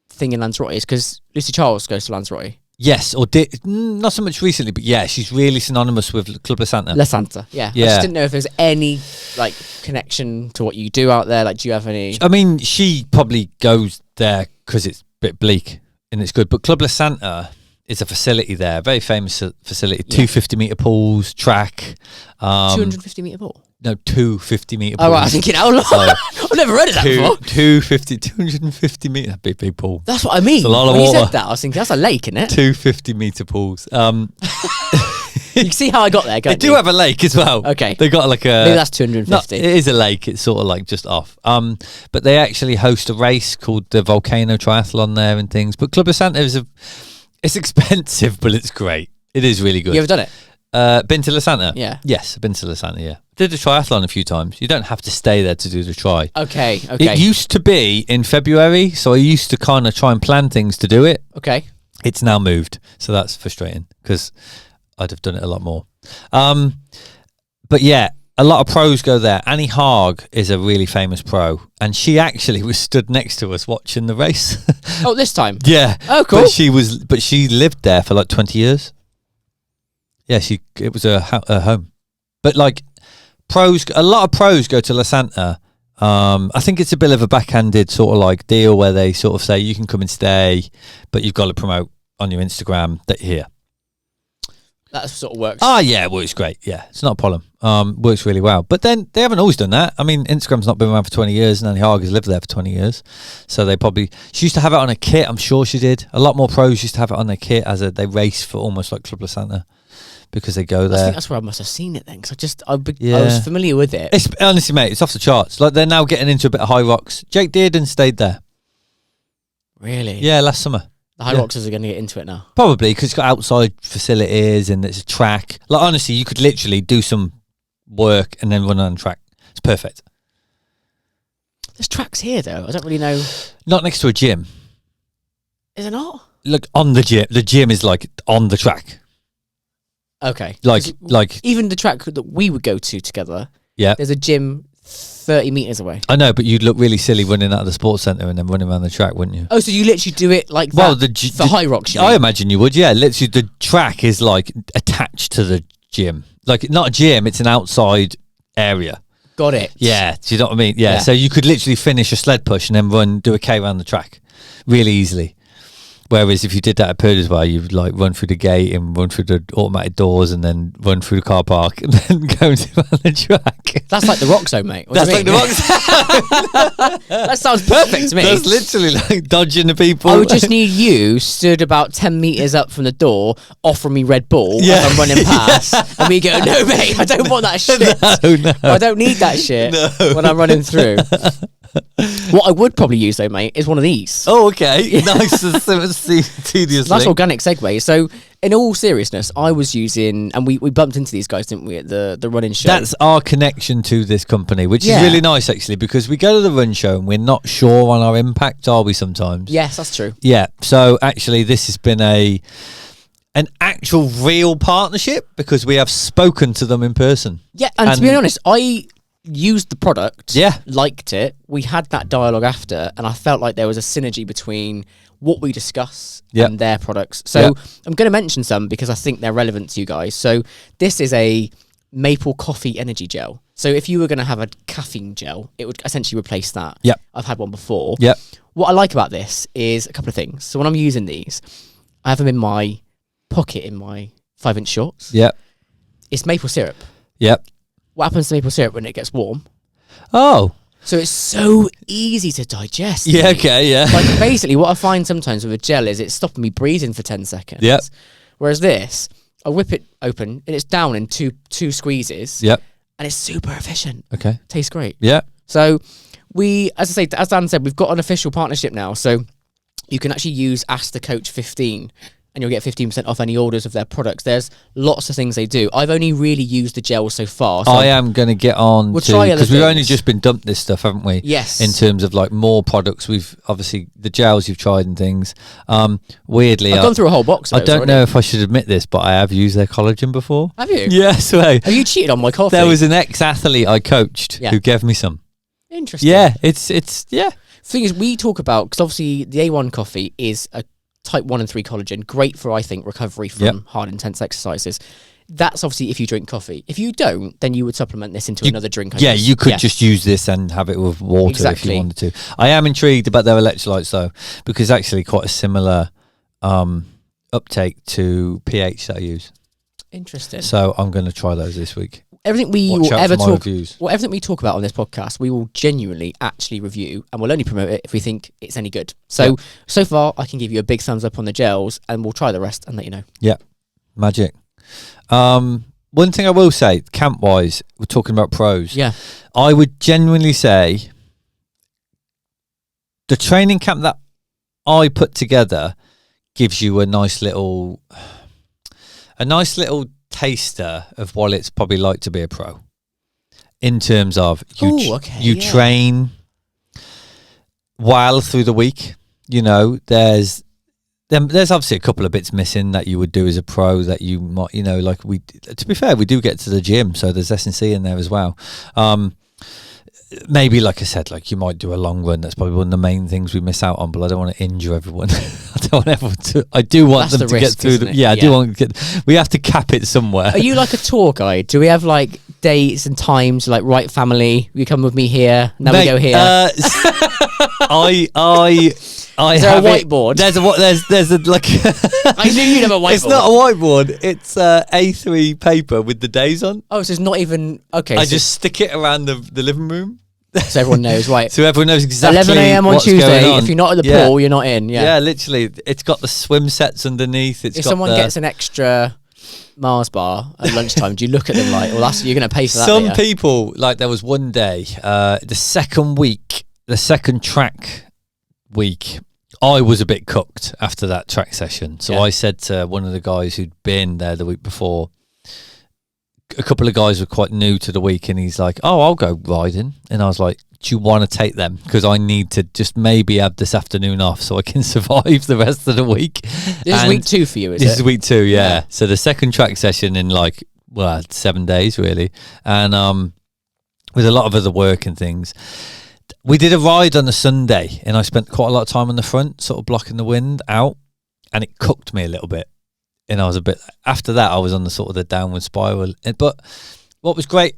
thing in Lanzarote is because Lucy Charles goes to Lanzarote. Yes, or not so much recently, but yeah, she's really synonymous with Club La Santa. La Santa, yeah. I just didn't know if there's any like connection to what you do out there. Like, do you have any? I mean, she probably goes there because it's a bit bleak and it's good. But Club La Santa is a facility there, very famous facility. Yeah. 250-meter pools, track. 250-meter pool. No, 250-meter pools. Oh, right, I was thinking, how long? So, I've never heard of that before. 250 meter, big pool. That's what I mean. It's a lot of when water. you said that, I was thinking, that's a lake, isn't it? 250-meter pools. You can see how I got there, They can't do you? have a lake as well. Okay. They got like a. Maybe that's 250. It is a lake. It's sort of like just off. But they actually host a race called the Volcano Triathlon there and things. But Club La Santa it's expensive, but it's great. It is really good. You ever done it? Been to La Santa? Yeah. Yes, I've been to La Santa, yeah. Did the triathlon a few times. You don't have to stay there to do the tri. Okay. It used to be in February, so I used to kind of try and plan things to do it. Okay. It's now moved, so that's frustrating because I'd have done it a lot more. But yeah, a lot of pros go there. Annie Haag is a really famous pro, and she actually was stood next to us watching the race. Oh, this time? Yeah. Oh, cool. But she lived there for like 20 years. Yeah, it was her home. But like a lot of pros go to La Santa. I think it's a bit of a backhanded sort of like deal where they sort of say you can come and stay, but you've got to promote on your Instagram that you're here. That sort of works. Oh yeah, it works great. Yeah, it's not a problem. Works really well. But then they haven't always done that. I mean, Instagram's not been around for 20 years, and Annie Haag has lived there for 20 years. So she used to have it on a kit. I'm sure she did. A lot more pros used to have it on their kit they race for almost like Club La Santa because they go there. I think that's where I must have seen it then, because I was familiar with it. It's honestly, mate, it's off the charts. Like they're now getting into a bit of high rocks. Jake Dearden stayed there. Really? Yeah, last summer. The high rockers are going to get into it now. Probably because it's got outside facilities and it's a track. Like honestly, you could literally do some work and then run on track. It's perfect. There's tracks here though. I don't really know. Not next to a gym. Is it not? Look on the gym. The gym is like on the track. Okay. Like even the track that we would go to together. Yeah. There's a gym 30 meters away. I know, but you'd look really silly running out of the sports centre and then running around the track, wouldn't you? Oh, so you literally do it like that? Well, for high rocks. I imagine you would. Yeah, literally, the track is like attached to the gym. Like not a gym; it's an outside area. Got it. Yeah, do you know what I mean? Yeah. So you could literally finish a sled push and then do a K around the track, really easily. Whereas if you did that at Purdeswell, you'd like run through the gate and run through the automatic doors and then run through the car park and then go around the track. That's like the rock zone, mate. That's like the rock zone. That sounds perfect to me. That's literally like dodging the people. I would just need you stood about 10 meters up from the door, offering me Red Bull as I'm running past, and we go, "No, mate, I don't want that shit. No. I don't need that shit when I'm running through." What I would probably use though, mate, is one of these. Oh, okay. Nice. Tedious. Nice organic segue. So, in all seriousness, I was using, and we bumped into these guys, didn't we, at the running show? That's our connection to this company, which is really nice actually, because we go to the run show and we're not sure on our impact, are we? Sometimes. Yes, that's true. Yeah. So actually, this has been an actual real partnership because we have spoken to them in person. Yeah, and to be honest, I used the product, liked it, we had that dialogue after, and I felt like there was a synergy between what we discuss and their products. So I'm going to mention some because I think they're relevant to you guys. So this is a maple coffee energy gel. So if you were going to have a caffeine gel, it would essentially replace that. Yep. I've had one before. Yep. What I like about this is a couple of things. So when I'm using these, I have them in my pocket in my 5-inch shorts. Yep. It's maple syrup. Yep. What happens to maple syrup when it gets warm? Oh. So it's so easy to digest. Yeah, okay, yeah. Like basically what I find sometimes with a gel is it's stopping me breathing for 10 seconds. Yep. Whereas this, I whip it open and it's down in two squeezes. Yep. And it's super efficient. Okay. Tastes great. Yeah. So as Dan said, we've got an official partnership now. So you can actually use Ask the Coach 15 and you'll get 15% off any orders of their products. There's lots of things they do. I've only really used the gel so far. So I am going to get on try other because we've only things. just been dumped this stuff, haven't we? Yes. In terms of like more products, we've obviously the gels you've tried and things. Weirdly, I've gone through a whole box of I those don't already. know if I should admit this, but I have used their collagen before. Have you? Yes, right. Have you cheated on my coffee? There was an ex-athlete I coached who gave me some. Interesting. Yeah, it's yeah. Thing is, we talk about, because obviously the A1 coffee is a type 1 and 3 collagen, great for, I think, recovery from hard, intense exercises. That's obviously if you drink coffee. If you don't, then you would supplement this into another drink. You could just use this and have it with water if you wanted to. I am intrigued about their electrolytes though, because actually quite a similar uptake to pH that I use. Interesting. So I'm going to try those this week. Everything we Watch will out ever for my talk, reviews. well, everything we talk about on this podcast, we will genuinely actually review, and we'll only promote it if we think it's any good. So far, I can give you a big thumbs up on the gels, and we'll try the rest and let you know. Yeah, magic. One thing I will say, camp-wise, we're talking about pros. Yeah. I would genuinely say the training camp that I put together gives you a nice little taster of what it's probably like to be a pro in terms of you train well through the week. You know, there's obviously a couple of bits missing that you would do as a pro that you might, like to be fair, we do get to the gym, so there's S&C in there as well. Maybe, like I said, like you might do a long run. That's probably one of the main things we miss out on, but I don't want to injure everyone. I do want them to get through them. Yeah, I do want to get, we have to cap it somewhere. Are you like a tour guide? Do we have like dates and times, like right family, you come with me here, now we go here? I Is there a whiteboard? There's a like. I knew you'd have a whiteboard. It's not a whiteboard. It's A3 paper with the days on. Oh, so it's not even okay. I just stick it around the living room. So everyone knows, right? So everyone knows exactly 11 a.m. on what's Tuesday. going on. If you're not at the pool, you're not in. Yeah, literally. It's got the swim sets underneath. If someone gets an extra Mars bar at lunchtime, do you look at them like, well, you're going to pay for that? Some people, like there was one day, the second track week, I was a bit cooked after that track session. So I said to one of the guys who'd been there the week before, a couple of guys were quite new to the week, and he's like, oh, I'll go riding. And I was like, do you want to take them? Because I need to just maybe have this afternoon off so I can survive the rest of the week. This is week 2 for you, is it? This is week 2, yeah. So the second track session in 7 days, really. And with a lot of other work and things. We did a ride on a Sunday, and I spent quite a lot of time on the front, sort of blocking the wind out, and it cooked me a little bit. And I was a bit, after that, I was on the sort of the downward spiral. But what's great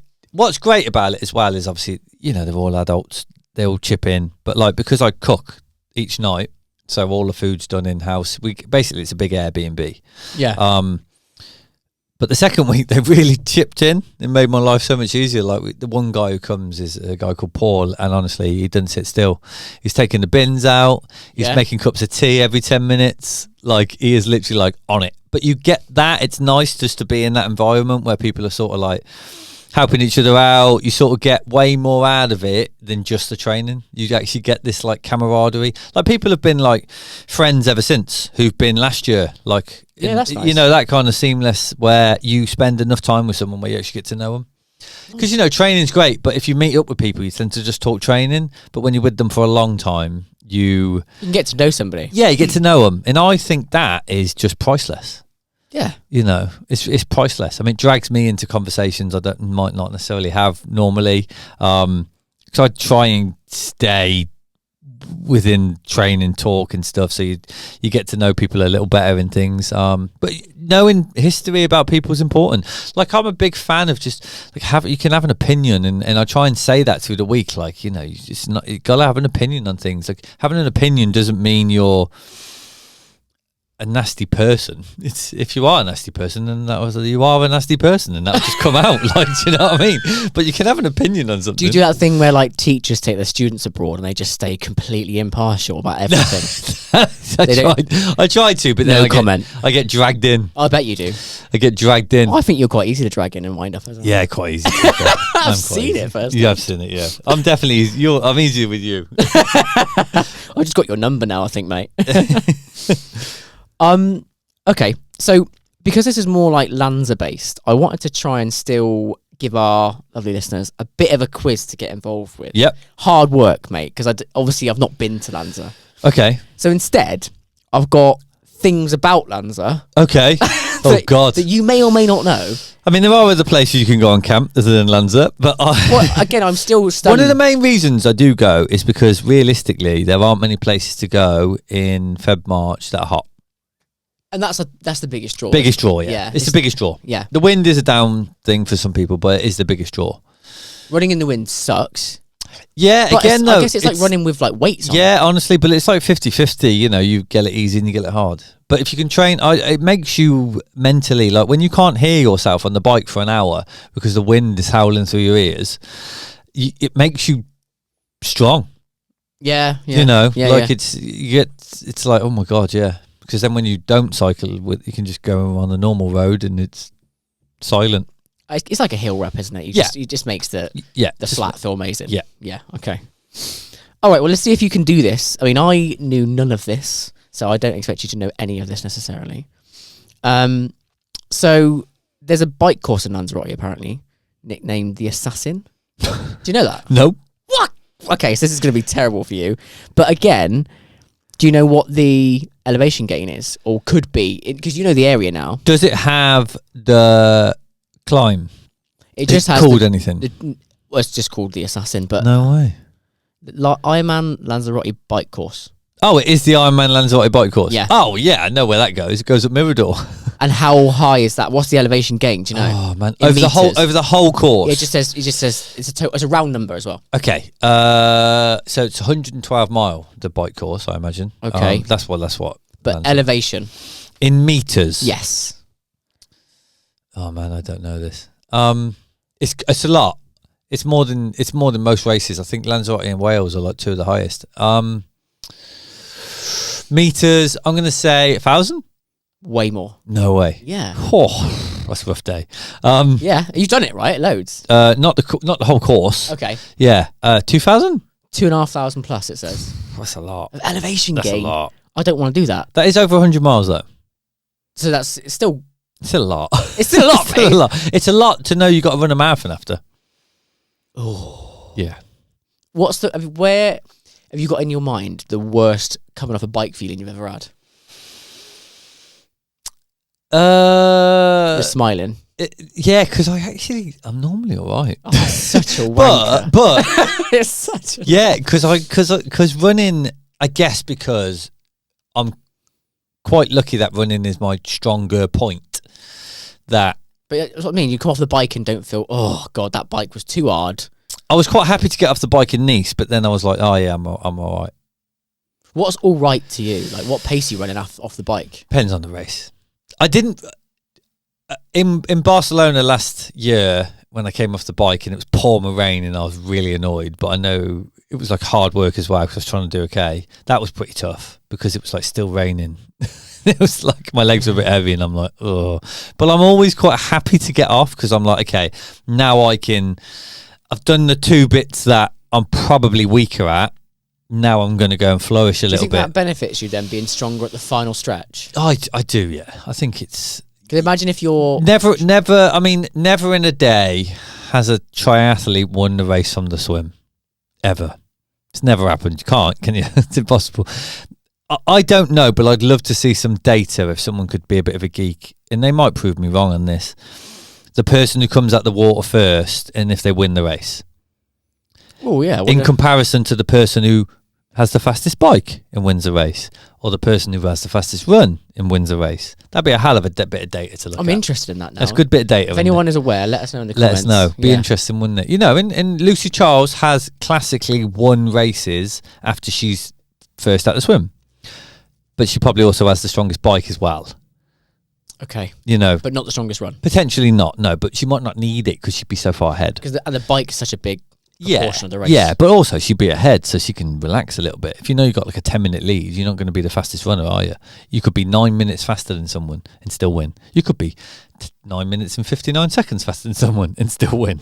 about it as well is obviously, they're all adults, they all chip in. But because I cook each night, so all the food's done in house. Basically it's a big Airbnb. Yeah. But the second week they really chipped in. It made my life so much easier. Like the one guy who comes is a guy called Paul, and honestly, he doesn't sit still. He's taking the bins out. He's making cups of tea every 10 minutes. Like he is literally on it. But you get that. It's nice just to be in that environment where people are sort of helping each other out. You sort of get way more out of it than just the training. You actually get this camaraderie. People have been friends ever since who've been last year. That's nice. That kind of seamless where you spend enough time with someone where you actually get to know them. Because training's great, but if you meet up with people, you tend to just talk training. But when you're with them for a long time, you can get to know somebody. Yeah, you get to know them, and I think that is just priceless. Yeah, it's priceless. I mean, it drags me into conversations I might not necessarily have normally. So I try and stay within training talk and stuff, so you get to know people a little better and things. But knowing history about people is important. I'm a big fan of just you can have an opinion, and I try and say that through the week. You gotta have an opinion on things. Having an opinion doesn't mean you're a nasty person. It's if you are a nasty person, then you are a nasty person, and that'll just come out. Like, do you know what I mean? But you can have an opinion on something. Do you do that thing where like teachers take their students abroad and they just stay completely impartial about everything? I tried to, but then No comment. I get dragged in. I bet you do. I get dragged in. I think you're quite easy to drag in and wind up as well. Yeah, quite easy. I've seen it first. You have seen it, yeah. I'm definitely I'm easier with you. I just got your number now, I think, mate. Okay, so because this is more like Lanza based, I wanted to try and still give our lovely listeners a bit of a quiz to get involved with. Yep. Hard work, mate, because obviously I've not been to Lanza. Okay. So instead, I've got things about Lanza. Okay. Oh, God. That you may or may not know. I mean, there are other places you can go on camp other than Lanza, but Well, again, I'm still stunned. one of the main reasons I do go is because realistically, there aren't many places to go in Feb, March that are hot. And that's the biggest draw. Biggest draw, yeah. Yeah, It's the biggest draw. Yeah. The wind is a down thing for some people, but it is the biggest draw. Running in the wind sucks. Yeah, But again, though. I guess it's like running with like weights on. Yeah, honestly, but it's like 50-50, you know, you get it easy and you get it hard. But if you can train, it makes you mentally, like when you can't hear yourself on the bike for an hour because the wind is howling through your ears, it makes you strong. Yeah. You know, Yeah, like yeah. it's like, oh my God, yeah. Because then when you don't cycle, you can just go on the normal road and it's silent. It's like a hill rep, isn't it? It just makes the flat feel amazing. Yeah. Yeah. Okay. All right. Well, let's see if you can do this. I mean, I knew none of this, so I don't expect you to know any of this necessarily. So there's a bike course in Lanzarote apparently, nicknamed the Assassin. Do you know that? Nope. What? Okay, so this is going to be terrible for you. But again, do you know what the elevation gain is, or could be? Because you know the area now. Does it have the climb? It just has called anything. Well, it's just called the Assassin, but No way. Ironman Lanzarote bike course. Oh, it is the Ironman Lanzarote bike course. Yeah. Oh, yeah. I know where that goes. It goes up Mirador. And how high is that? What's the elevation gain? Do you know? Oh man, In over meters. the whole course. Yeah, it just says it's a round number as well. Okay. So it's 112 mile the bike course, I imagine. Okay. That's what. But Lanzarote. elevation. In meters. Yes. Oh man, I don't know this. It's a lot. It's more than most races. I think Lanzarote and Wales are like two of the highest. Meters. I'm gonna say 1,000. Way more. No way. Yeah. Oh, that's a rough day. Yeah. You've done it right. Loads. Not the whole course. Okay. Yeah. 2,000. 2,500 plus. It says. That's a lot. Of elevation That's gain. a lot. I don't want to do that. That is over 100 miles though. So it's still It's still a lot. It's still a lot, It's still mate. a lot. It's a lot to know you got to run a marathon after. Oh. Yeah. Where have you got in your mind the worst coming off a bike feeling you've ever had? You're smiling. Yeah, because I'm normally all right. Oh, that's such a wanker. But It's such a yeah, because running, I guess because I'm quite lucky that running is my stronger point. That But that's what I mean. You come off the bike and don't feel, oh god, that bike was too hard. I was quite happy to get off the bike in Nice, but then I was like, oh yeah, I'm all right. What's all right to you? Like, what pace are you running off the bike? Depends on the race. I didn't in Barcelona last year when I came off the bike and it was pouring rain and I was really annoyed, but I know it was like hard work as well because I was trying to do okay. That was pretty tough because it was like still raining. It was like my legs were a bit heavy and I'm like, oh. But I'm always quite happy to get off because I'm like, okay, now I've done the two bits that I'm probably weaker at. Now I'm going to go and flourish a Do you little think bit. that benefits you then being stronger at the final stretch? I do, yeah. I think it's Because imagine if you're never in a day has a triathlete won the race from the swim. Ever. It's never happened. You can't, can you? It's impossible. I don't know, but I'd love to see some data if someone could be a bit of a geek. And they might prove me wrong on this. The person who comes out the water first and if they win the race. Oh yeah. In comparison to the person who has the fastest bike and wins the race, or the person who has the fastest run and wins the race. That'd be a hell of a bit of data to look at. I'm interested in that now. That's a good bit of data. If anyone is aware, let us know in the Let comments. us know. Be Yeah. interesting, wouldn't it? You know, and Lucy Charles has classically won races after she's first at the swim. but she probably also has the strongest bike as well. Okay. You know, But not the strongest run. potentially not. No, but she might not need it because she'd be so far ahead. Because the bike is such a big portion of the race. Yeah, but also she'd be ahead, so she can relax a little bit. If you know you've got like a 10-minute lead, you're not going to be the fastest runner, are you? You could be 9 minutes faster than someone and still win. You could be 9 minutes and 59 seconds faster than someone and still win.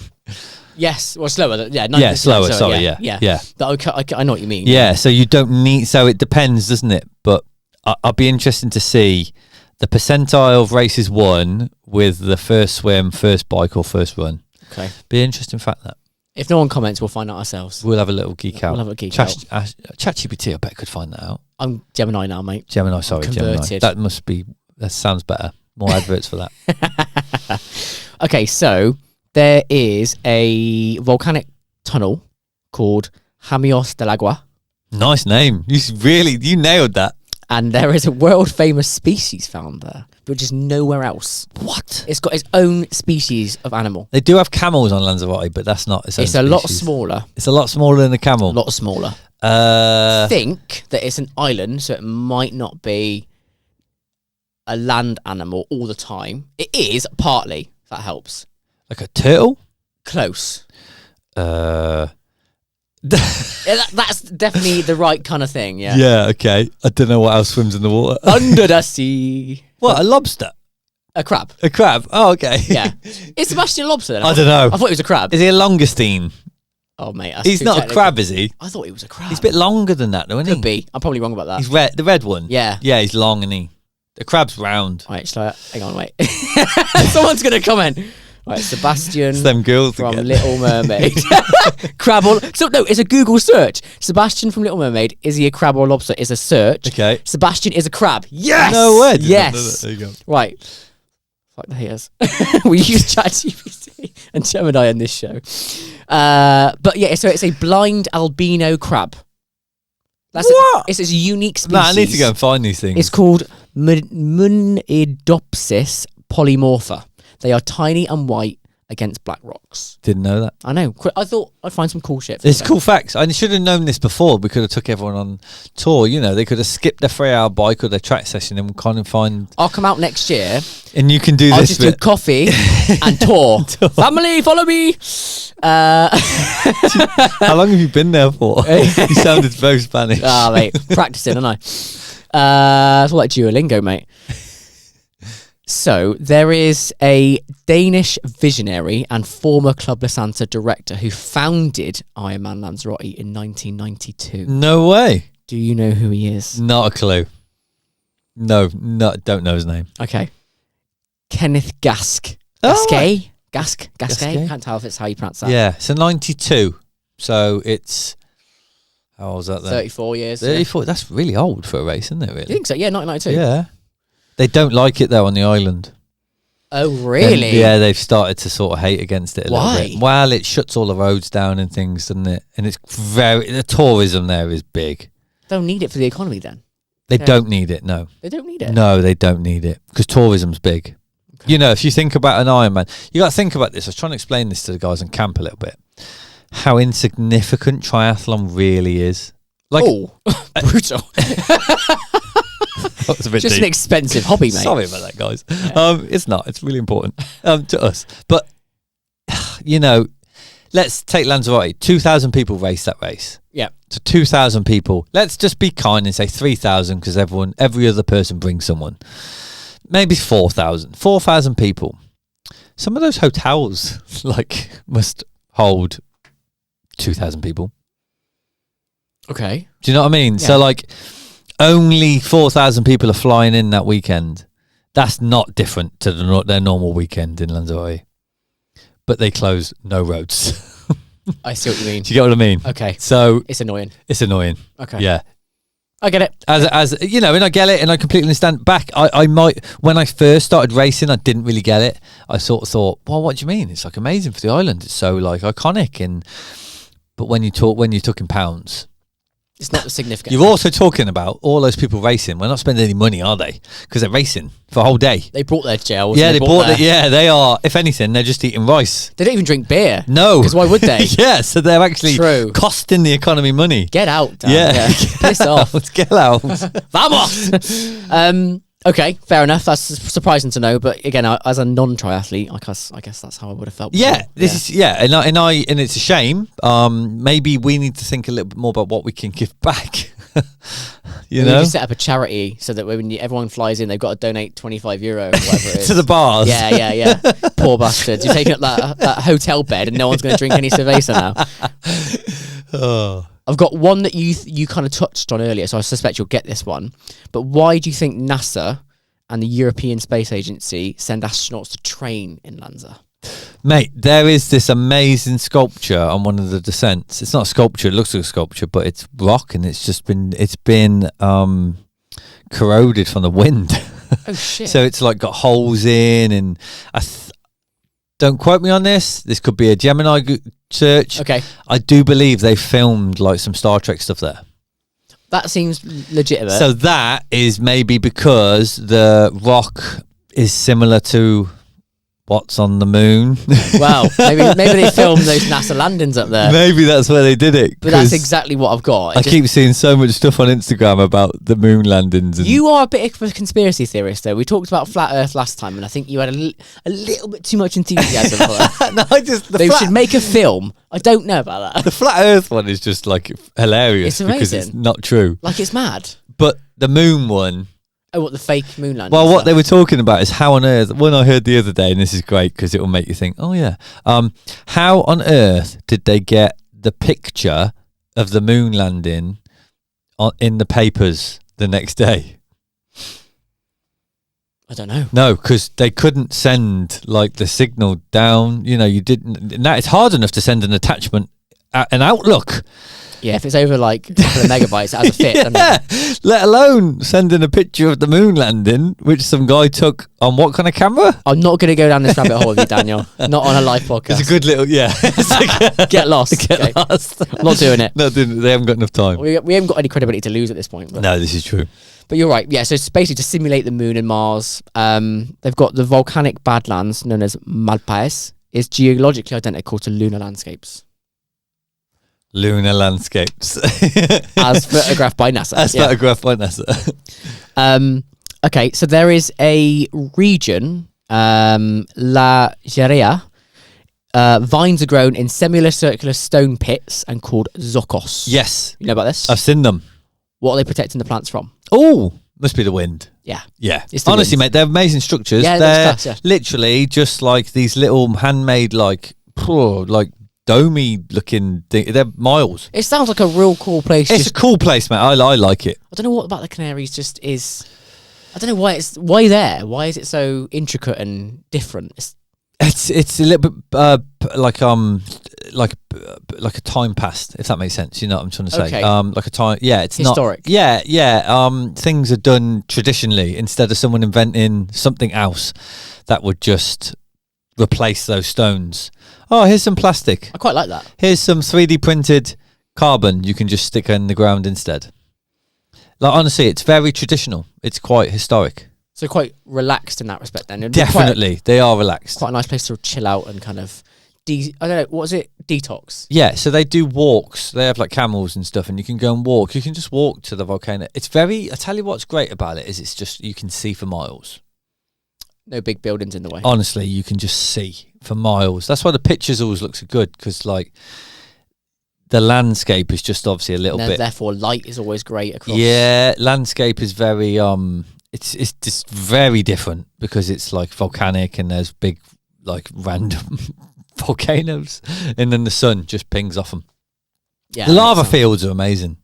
Yes, well, slower. Yeah, Slower. Sorry, yeah. I know what you mean. Yeah, so you don't need. So it depends, doesn't it? But I'd be interested to see the percentile of races won with the first swim, first bike, or first run. Okay. Be an interesting fact that. If no one comments, we'll find out ourselves. We'll have a little geek out. We'll have a geek out. ChatGPT, I bet could find that out. I'm Gemini now, mate. Gemini, sorry, Gemini. Converted. That sounds better. More adverts for that. Okay, so there is a volcanic tunnel called Jamios del Agua. Nice name. You nailed that. And there is a world famous species found there, which is nowhere else. What? It's got its own species of animal. They do have camels on Lanzarote, but that's not its own It's a lot species. smaller. It's a lot smaller than a camel. A lot smaller. Think that it's an island, so it might not be a land animal all the time. It is partly. If that helps. Like a turtle? Close. That's definitely the right kind of thing. Yeah. Yeah. Okay. I don't know what else swims in the water. Under the sea. What? A lobster? A crab. A crab? Oh, okay. Yeah. Is Sebastian a lobster then? I don't know. I thought he was a crab. Is he a longustine? Oh, mate. He's not a crab, is he? I thought he was a crab. He's a bit longer than that, though, isn't he? Could be. I'm probably wrong about that. He's red. The red one. Yeah. Yeah, he's long, and the crab's round. Right, hang on, wait. Someone's going to comment. Right, Sebastian It's them girls from again. Little Mermaid. Crab or... So, no, it's a Google search. Sebastian from Little Mermaid, is he a crab or lobster? Is a search. Okay. Sebastian is a crab. Yes! No way. Yes. There you go. Right. Fuck the haters. We use ChatGPT and Gemini on this show. But yeah, so it's a blind albino crab. What? It's a unique species. No, I need to go and find these things. It's called Munidopsis polymorpha. They are tiny and white against black rocks. Didn't know that. I know. I thought I'd find some cool shit. It's cool facts. I should have known this before. We could have took everyone on tour. You know, they could have skipped their 3-hour bike or their track session and kind of find. I'll come out next year. And you can do I'll this. just do coffee and tour. Family, follow me. How long have you been there for? You sounded very Spanish. Ah, mate, practicing, aren't I? It's all like Duolingo, mate. So there is a Danish visionary and former Club Lanzarote director who founded Ironman Lanzarote in 1992. No way. Do you know who he is? Not a clue. No, don't know his name. Okay. Kenneth Gask. Oh, Gasquet? Gasquet? Gasquet. Can't tell if it's how you pronounce that. Yeah, so 92. So it's. How old was that then? 34 years. 34. That's really old for a race, isn't it, really? You think so? Yeah, 1992. Yeah. They don't like it, though, on the island. Oh, really? And, yeah, they've started to sort of hate against it a Why? little bit. Well, it shuts all the roads down and things, doesn't it? And it's the tourism there is big. Don't need it for the economy then. They Yeah. don't need it, no. They don't need it. No, they don't need it because tourism's big. Okay. You know, if you think about an Ironman, you got to think about this. I was trying to explain this to the guys on camp a little bit. How insignificant triathlon really is. Like, oh, brutal. that was a bit Just deep. an expensive hobby, mate. Sorry about that, guys. Yeah. It's not. It's really important to us. But, you know, let's take Lanzarote. 2,000 people race that race. Yeah. So 2,000 people. Let's just be kind and say 3,000 because every other person brings someone. Maybe 4,000. 4,000 people. Some of those hotels, must hold 2,000 people. Okay. Do you know what I mean? Yeah. So, only 4,000 people are flying in that weekend. That's not different to their normal weekend in Lanzarote. But they close no roads. I see what you mean. Do you get what I mean? Okay. So It's annoying. it's annoying. Okay. Yeah. I get it. As you know, and I get it, and I completely understand. Back, I might when I first started racing, I didn't really get it. I sort of thought, well, what do you mean? It's amazing for the island. It's so iconic, but when you talk in pounds, It's not significant. You're also talking about all those people racing. We're not spending any money, are they? Because they're racing for a whole day. They brought their gels. Yeah, they are. If anything, they're just eating rice. They don't even drink beer. No. Because why would they? Yeah, so they're actually costing the economy money. Get out, Dan. Yeah. Piss off. Get out. Vamos! Okay, fair enough. That's surprising to know. But again, as a non-triathlete, I guess that's how I would have felt. Yeah, before. and it's a shame. Maybe we need to think a little bit more about what we can give back. You know, just set up a charity so that when everyone flies in, they've got to donate €25 or whatever it is to the bars. Yeah. Poor bastards. You're taking up that hotel bed, and no one's going to drink any cerveza now. Oh. I've got one that you kind of touched on earlier, so I suspect you'll get this one. But why do you think NASA and the European Space Agency send astronauts to train in Lanza? Mate, there is this amazing sculpture on one of the descents. It's not a sculpture; it looks like a sculpture, but it's rock, and it's been corroded from the wind. Oh shit! So it's like got holes in, and don't quote me on this. This could be a Gemini search. Okay. I do believe they filmed like some Star Trek stuff there. That seems legitimate. So that is maybe because the rock is similar to what's on the moon. Wow, maybe they filmed those NASA landings up there. Maybe that's where they did it. But that's exactly what I've got. I keep seeing so much stuff on Instagram about the moon landings. And you are a bit of a conspiracy theorist, though. We talked about flat Earth last time, and I think you had a little bit too much enthusiasm for it. They should make a film. I don't know about that. The flat Earth one is just like hilarious. It's amazing. Because it's not true. Like, it's mad. But the moon one. Oh, what, the fake moon landing? Well, what they were talking about is how on earth, one I heard the other day, and this is great because it will make you think, oh yeah, how on earth did they get the picture of the moon landing in the papers the next day? I don't know. No, because they couldn't send like the signal down. You know, you didn't. Now it's hard enough to send an attachment, an Outlook. Yeah, if it's over like a couple of megabytes, it has a fit. Yeah, let alone sending a picture of the moon landing, which some guy took on what kind of camera? I'm not going to go down this rabbit hole with you, Daniel. Not on a live podcast. It's a good little, Get lost. Get lost. I'm not doing it. No, they haven't got enough time. We haven't got any credibility to lose at this point. But. No, this is true. But you're right. Yeah, so it's basically to simulate the moon and Mars. They've got the volcanic badlands known as Malpais is geologically identical to lunar landscapes. Lunar landscapes. As photographed by NASA. Photographed by NASA. Okay, so there is a region, La Geria. Vines are grown in semicircular stone pits and called zocos. Yes. You know about this? I've seen them. What are they protecting the plants from? Oh, must be the wind. Yeah. Yeah. It's the Honestly, wind. mate, they're amazing structures. Yeah, they're class, yeah. literally just like these little handmade, like domey looking thing. They're miles. It sounds like a real cool place. It's a cool place, mate. I like it. I don't know what about the Canaries just is. I don't know why there. Why is it so intricate and different? It's a little bit like a time past, if that makes sense. You know what I'm trying to say? Okay. Like a time. Yeah, it's historic. Not. Yeah. Things are done traditionally instead of someone inventing something else that would just replace those stones. Oh, here's some plastic. I quite like that. Here's some 3D printed carbon. You can just stick in the ground instead. Like, honestly, it's very traditional. It's quite historic. So quite relaxed in that respect then. Definitely. They are relaxed. Quite a nice place to chill out and kind of, I don't know, what is it? Detox? Yeah, so they do walks. They have like camels and stuff and you can go and walk. You can just walk to the volcano. It's very, I tell you what's great about it is it's just, you can see for miles. No big buildings in the way. Honestly, you can just see for miles. That's why the pictures always look so good because like the landscape is just obviously a little bit. Therefore, light is always great across. Yeah, landscape is very it's just very different because it's like volcanic and there's big like random volcanoes and then the sun just pings off them. Yeah, the lava fields are amazing.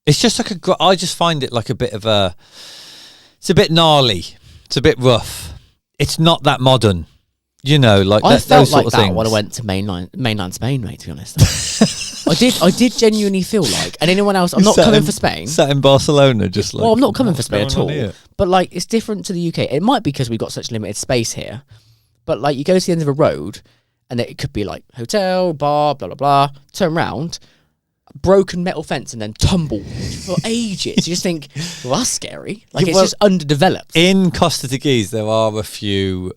It's just like I just find it like a bit of a. It's a bit gnarly. It's a bit rough. It's not that modern, you know. Like I felt those sort like of that things. when I went to mainland Spain, mate. To be honest, I did genuinely feel like. And anyone else? I'm not coming for Spain. Sat in Barcelona, just like. Well, I'm not coming for Spain at all. Here? But like, it's different to the UK. It might be because we've got such limited space here. But like, you go to the end of a road, and it could be like hotel, bar, blah blah blah. Turn around. broken metal fence and then tumble for ages. You just think, well, that's scary. Like, Yeah, it's well, just underdeveloped. In Costa de Guise, there are a few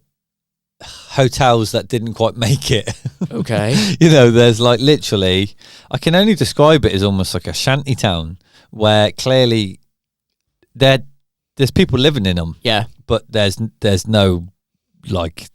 hotels that didn't quite make it. Okay. You know, there's like literally, I can only describe it as almost like a shanty town where clearly there's people living in them, Yeah. but there's no like,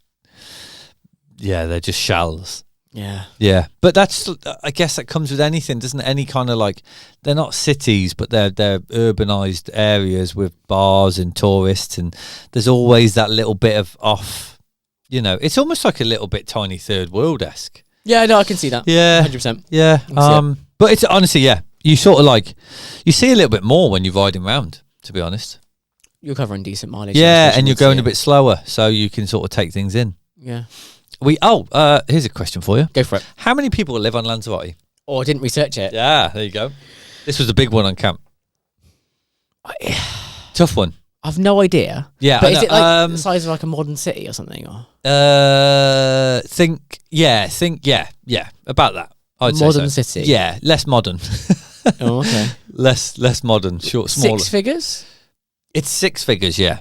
yeah, they're just shells. Yeah. Yeah, but that's, I guess that comes with anything, doesn't it? Any kind of like, they're not cities, but they're urbanized areas with bars and tourists, and there's always that little bit of off. You know, it's almost like a little bit tiny third world-esque. Yeah, no, I can see that. Yeah, 100%. yeah. see But it's honestly, yeah, you sort of like, you see a little bit more when you're riding around, to be honest. You're covering decent mileage. Yeah, and you're going a bit slower, so you can sort of take things in. Yeah. Here's a question for you. Go for it. How many people live on Lanzarote? Oh, I didn't research it. Yeah, there you go. This was the big one on camp. Tough one. I've no idea. Yeah, But I is know. it like the size of like a modern city or something? Or Yeah, about that. I'd modern say so. city? Yeah, less modern. Oh, okay. less modern, smaller. 6 figures? It's 6 figures, yeah.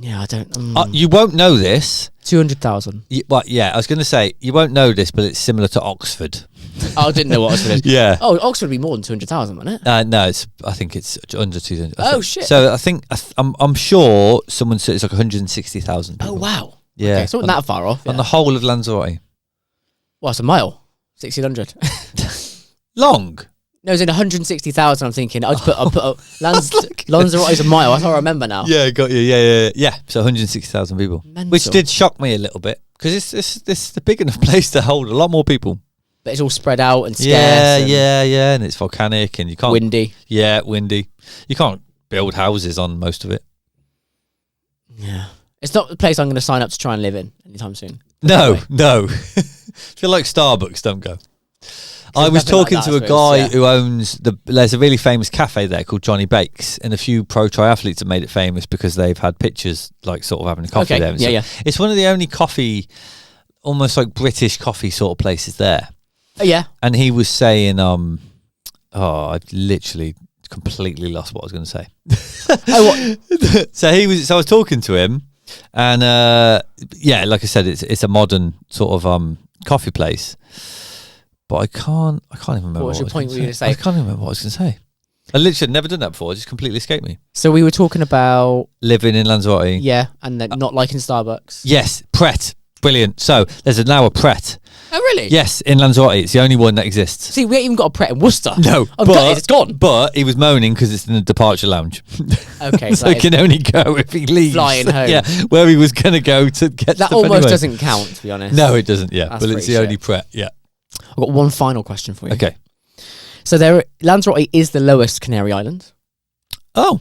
Yeah, I don't. You won't know this. 200,000. Well, yeah, I was going to say, you won't know this, but it's similar to Oxford. Oh, I didn't know what Oxford is. Yeah. Oh, Oxford would be more than 200,000, wouldn't it? No, I think it's under 200. Oh, shit. So I'm sure someone said it's like 160,000 people. Oh, wow. Yeah. Okay, so not that far off. On Yeah. the whole of Lanzarote. Well, it's a mile. 1,600. Long. No, it's in 160,000. I'm thinking. I'll put Lanzarote is a mile. That's how I remember now. Yeah, got you. Yeah. So 160,000 people, Mental. which did shock me a little bit because it's a big enough place to hold a lot more people. But it's all spread out and scarce. Yeah, and it's volcanic and you can't. Windy. Yeah, windy. You can't build houses on most of it. Yeah. It's not the place I'm going to sign up to try and live in anytime soon. No. If you like Starbucks, don't go. I was nothing like talking that, to I a suppose, guy yeah. who owns there's a really famous cafe there called Johnny Bakes, and a few pro triathletes have made it famous because they've had pictures like sort of having a coffee Okay, there. And yeah, stuff. It's one of the only coffee, almost like British coffee sort of places there. Oh, yeah. And he was saying, I've literally completely lost what I was going to say. Oh, what? So I was talking to him, and yeah, like I said, it's a modern sort of coffee place. But I can't even remember. What was your point? I Were you was going gonna to say? say? I can't even remember what I was going to say. I literally had never done that before. It just completely escaped me. So we were talking about, Living in Lanzarote. yeah, and then not liking Starbucks. Yes, Pret. Brilliant. So there's now a Pret. Oh, really? Yes, in Lanzarote. It's the only one that exists. See, we ain't even got a Pret in Worcester. No, I'm gutted, it's gone. But he was moaning because it's in the departure lounge. Okay, So he can only go if he leaves. Flying home. Yeah, where he was going to go to get that stuff almost anyway. doesn't count, to be honest. No, it doesn't. Yeah, That's but it's pretty the only shit. Pret. Yeah. I've got one final question for you. Okay. So Lanzarote is the lowest Canary Island. Oh,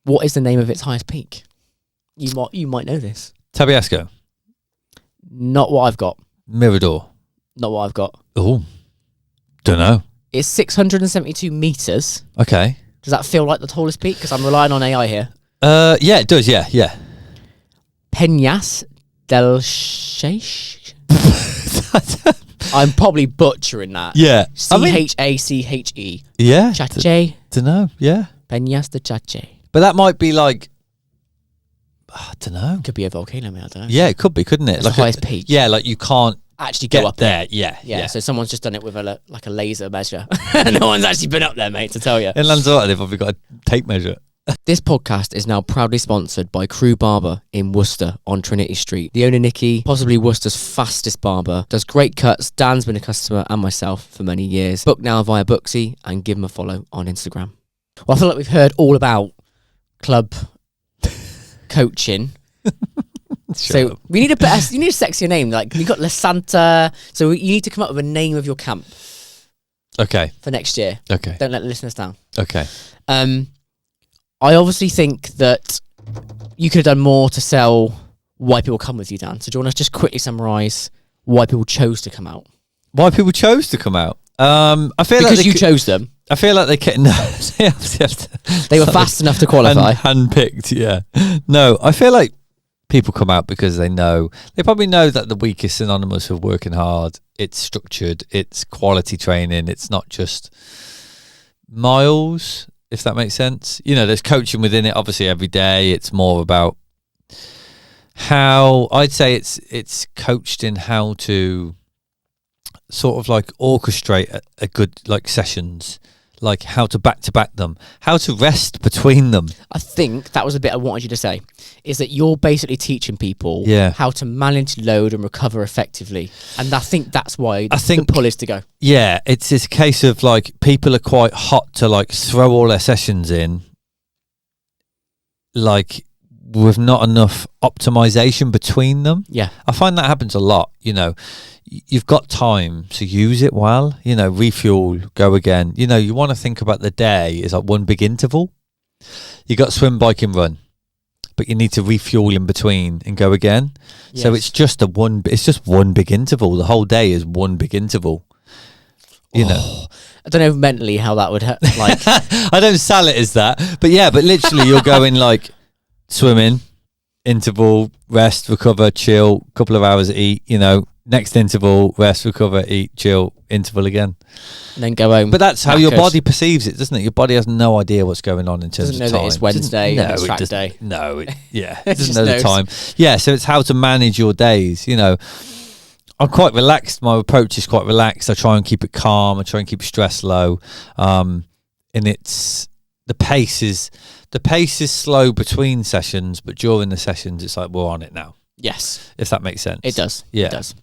What is the name of its highest peak? You might know this. Tabiasco, Not what I've got. Mirador. Not what I've got. Oh, don't know. It's 672 meters. Okay. Does that feel like the tallest peak? Because I'm relying on AI here. Yeah, it does. Yeah. Peñas del Cheix. I'm probably butchering that. Yeah. Chache. Yeah. Chache. Don't know. Yeah. Peñas de Chache. But that might be like, I don't know. Could be a volcano, mate. I don't know. Yeah, it could be, couldn't it? It's the highest peak. Yeah, like you can't Actually go get up there. there. Yeah. Yeah, so someone's just done it with a laser measure. No one's actually been up there, mate, to tell you. In Lanzarote, they've probably got a tape measure. This podcast is now proudly sponsored by Crew Barber in Worcester on Trinity Street. The owner, Nikki, possibly Worcester's fastest barber, does great cuts. Dan's been a customer and myself for many years. Book now via Booksy and give him a follow on Instagram. Well, I feel like we've heard all about club coaching. So we need a better, you need a sexier name. Like we got La Santa. So you need to come up with a name of your camp Okay. for next year. Okay. Don't let the listeners down. Okay. I obviously think that you could have done more to sell why people come with you, Dan. So do you want to just quickly summarise why people chose to come out? Why people chose to come out? I feel Because like you chose them. I feel like they can. No, they obviously have to, They were fast enough to qualify. Handpicked. Yeah. No, I feel like people come out because they probably know that the week is synonymous with working hard it's structured, it's quality training. It's not just miles, if that makes sense. You know, there's coaching within it, obviously, every day. It's more about how, I'd say it's coached in how to sort of like orchestrate a good like sessions, like how to back them, how to rest between them. I think that was a bit I wanted you to say, is that you're basically teaching people how to manage load and recover effectively. And I think that's why the pull is to go. Yeah, it's a case of like people are quite hot to like throw all their sessions in, like with not enough optimization between them. Yeah. I find that happens a lot, you know. You've got time to use it well, you know, refuel, go again. You know, you want to think about the day as like one big interval. You got swim, bike and run, but you need to refuel in between and go again. Yes. So it's just one big interval. The whole day is one big interval. You know, I don't know mentally how that would like. I don't sell it as that, but yeah, but literally you're going like swimming, interval, rest, recover, chill, couple of hours eat, you know, next interval, rest, recover, eat, chill, interval again. And then go home. But that's how your body perceives it, doesn't it? Your body has no idea what's going on in terms of time. Doesn't know that it's Wednesday and it's track day. No, it doesn't know the time. Yeah, so it's how to manage your days, you know. I'm quite relaxed. My approach is quite relaxed. I try and keep it calm. I try and keep stress low. And it's the pace is slow between sessions, but during the sessions, it's like we're on it now. Yes, if that makes sense. It does. Yeah, it does.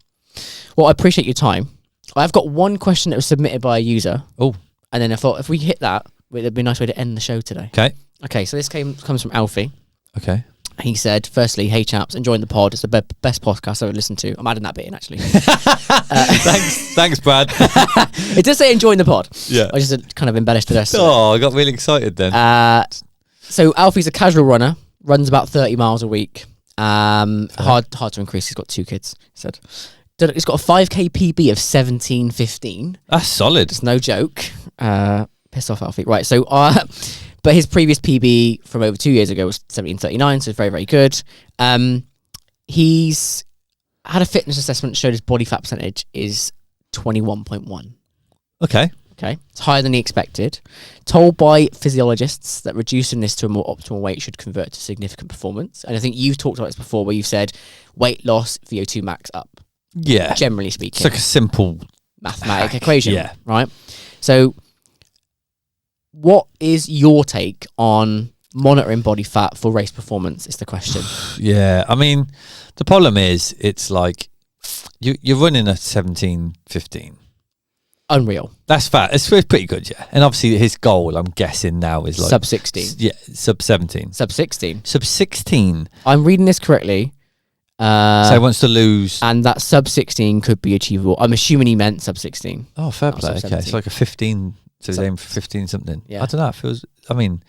Well, I appreciate your time. I've got one question that was submitted by a user. Oh, and then I thought if we hit that, it'd be a nice way to end the show today. Okay. So this comes from Alfie. Okay. He said, firstly, hey chaps, enjoying the pod. It's the best podcast I've ever listened to. I'm adding that bit in, actually. Thanks, Brad. It does say enjoying the pod. Yeah. I just kind of embellished the rest. Oh, I got really excited then. So Alfie's a casual runner, runs about 30 miles a week. Hard to increase. He's got 2 kids, he said. He's got a 5k PB of 17:15. That's solid. It's no joke. Piss off, Alfie. Right, so... but his previous PB from over 2 years ago was 17:39, so it's very, very good. He's had a fitness assessment, showed his body fat percentage is 21.1. Okay. It's higher than he expected. Told by physiologists that reducing this to a more optimal weight should convert to significant performance. And I think you've talked about this before, where you've said weight loss, VO2 max up. Yeah. Generally speaking. It's like a simple mathematic equation. Yeah. Right? So... what is your take on monitoring body fat for race performance is the question. Yeah, I mean, the problem is it's like you're running a 17:15. Unreal. That's fat. It's pretty good, yeah. And obviously his goal, I'm guessing now, is like... sub 16. Yeah, sub 17. Sub 16. Sub 16. I'm reading this correctly. So he wants to lose... and that sub 16 could be achievable. I'm assuming he meant sub 16. Oh, fair play. Okay, it's like a 15... so he's aiming for 15 something. Yeah. I don't know. It feels. I mean,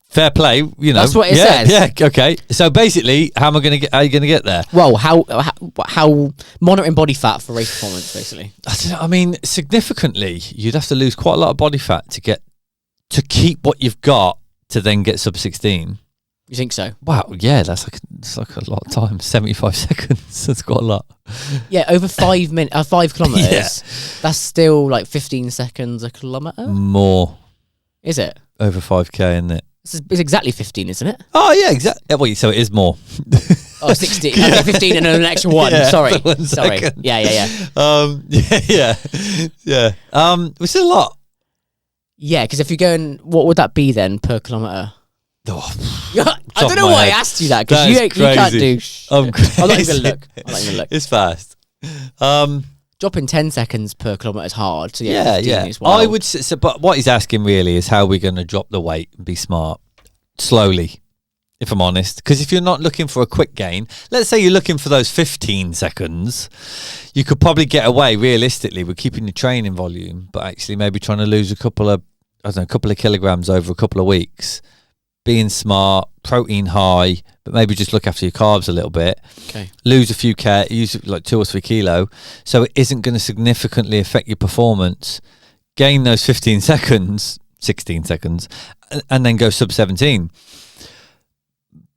fair play. You know. That's what it says. Yeah. Okay. So basically, how are you going to get there? Well, how monitoring body fat for race performance, basically. I don't know. I mean, significantly, you'd have to lose quite a lot of body fat to keep what you've got to then get sub 16. You think so? Wow. Yeah. That's like a lot of time. 75 seconds. That's quite a lot. Yeah. Over 5 minutes, 5 kilometers. Yeah. That's still like 15 seconds a kilometer. More. Is it? Over 5k, isn't it? It's exactly 15, isn't it? Oh yeah, exactly. Well, so it is more. Oh, 16. Yeah. Okay, 15 and an extra 1. Yeah, Sorry. 1 Sorry. second. Yeah. Yeah. Which is a lot. Yeah, because if you're going, what would that be then per kilometer? Oh, I don't know why I asked you that, because you can't do... I'm not even look. It's fast. Dropping 10 seconds per kilometre is hard. So yeah. Is wild. I would say, so, but what he's asking really is how we're going to drop the weight and be smart. Slowly, if I'm honest. Because if you're not looking for a quick gain, let's say you're looking for those 15 seconds, you could probably get away realistically with keeping your training volume, but actually maybe trying to lose a couple of kilograms over a couple of weeks. Being smart, protein high, but maybe just look after your carbs a little bit. Okay. Lose a few use like 2 or 3 kilo, so it isn't going to significantly affect your performance. Gain those 16 seconds, and then go sub 17.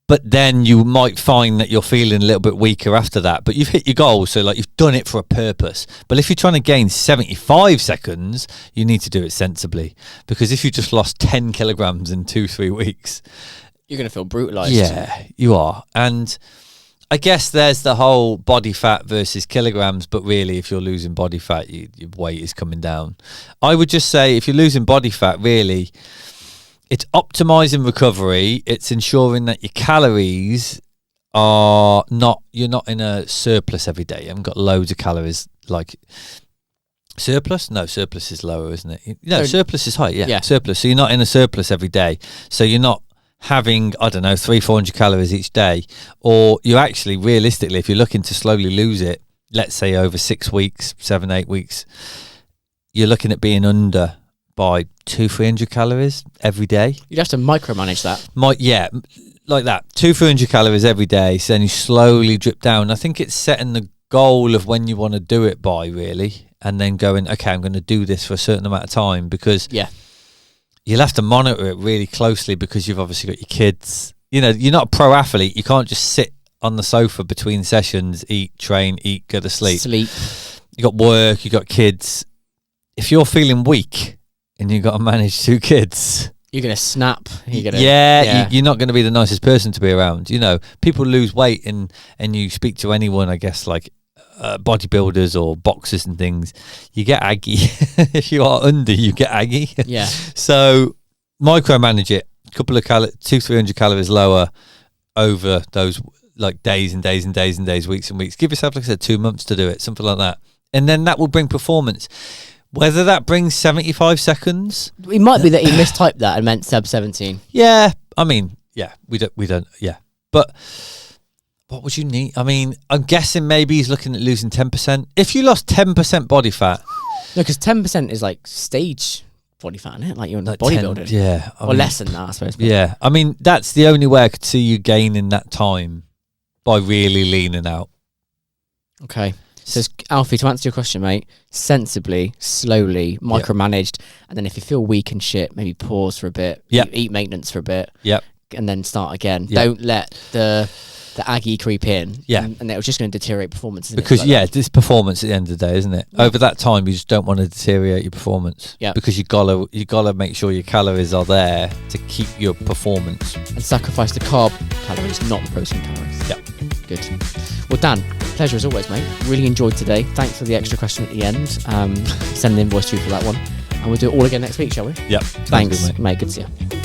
But then you might find that you're feeling a little bit weaker after that. But you've hit your goal, so like you've done it for a purpose. But if you're trying to gain 75 seconds, you need to do it sensibly. Because if you just lost 10 kilograms in 2-3 weeks, you're going to feel brutalized. Yeah, you are. And I guess there's the whole body fat versus kilograms, but really if you're losing body fat, your weight is coming down. I would just say if you're losing body fat, really, it's optimizing recovery. It's ensuring that your calories are you're not in a surplus every day. You haven't got loads of calories like surplus. No, surplus is lower, isn't it? No, surplus is high. Yeah, surplus. So you're not in a surplus every day. So you're not having, I don't know, 300-400 calories each day, or you actually realistically, if you're looking to slowly lose it, let's say over 6 weeks, 7-8 weeks, you're looking at being under by 200-300 calories every day. You'd have to micromanage that. Like that, 200-300 calories every day. So then you slowly drip down. I think it's setting the goal of when you want to do it by, really, and then going, okay, I'm going to do this for a certain amount of time, because you'll have to monitor it really closely, because you've obviously got your kids. You know, you're not a pro athlete. You can't just sit on the sofa between sessions, eat, train, eat, go to sleep. You got work, you got kids. If you're feeling weak and you've got to manage 2 kids, you're going to snap. You're not going to be the nicest person to be around. You know, people lose weight and you speak to anyone, I guess, like bodybuilders or boxers and things, you get aggy. If you are under, you get aggy. Yeah. So micromanage it. A couple of 200-300 calories lower over those like days and days and days and days, weeks and weeks. Give yourself, like I said, 2 months to do it, something like that. And then that will bring performance. Whether that brings 75 seconds, it might be that he mistyped that and meant sub 17. Yeah, I mean, we don't. Yeah, but what would you need? I mean, I'm guessing maybe he's looking at losing 10%. If you lost 10% body fat, no, because 10% is like stage body fat, isn't it? Like you're like bodybuilding, or less than that, I suppose. But. Yeah, I mean, that's the only way I could see you gaining that time, by really leaning out. Okay. So, Alfie, to answer your question, mate, sensibly, slowly, micromanaged, and then if you feel weak and shit, maybe pause for a bit, eat maintenance for a bit, and then start again. Don't let the Aggie creep in, and it was just going to deteriorate performance. Because this performance at the end of the day, isn't it? Over that time, you just don't want to deteriorate your performance. Yeah, because you gotta make sure your calories are there to keep your performance, and sacrifice the carb calories, not the protein calories. Yeah, good. Well, Dan, pleasure as always, mate. Really enjoyed today. Thanks for the extra question at the end. Send an invoice through for that one, and we'll do it all again next week, shall we? Yep. Thanks, good, mate. Good to see you.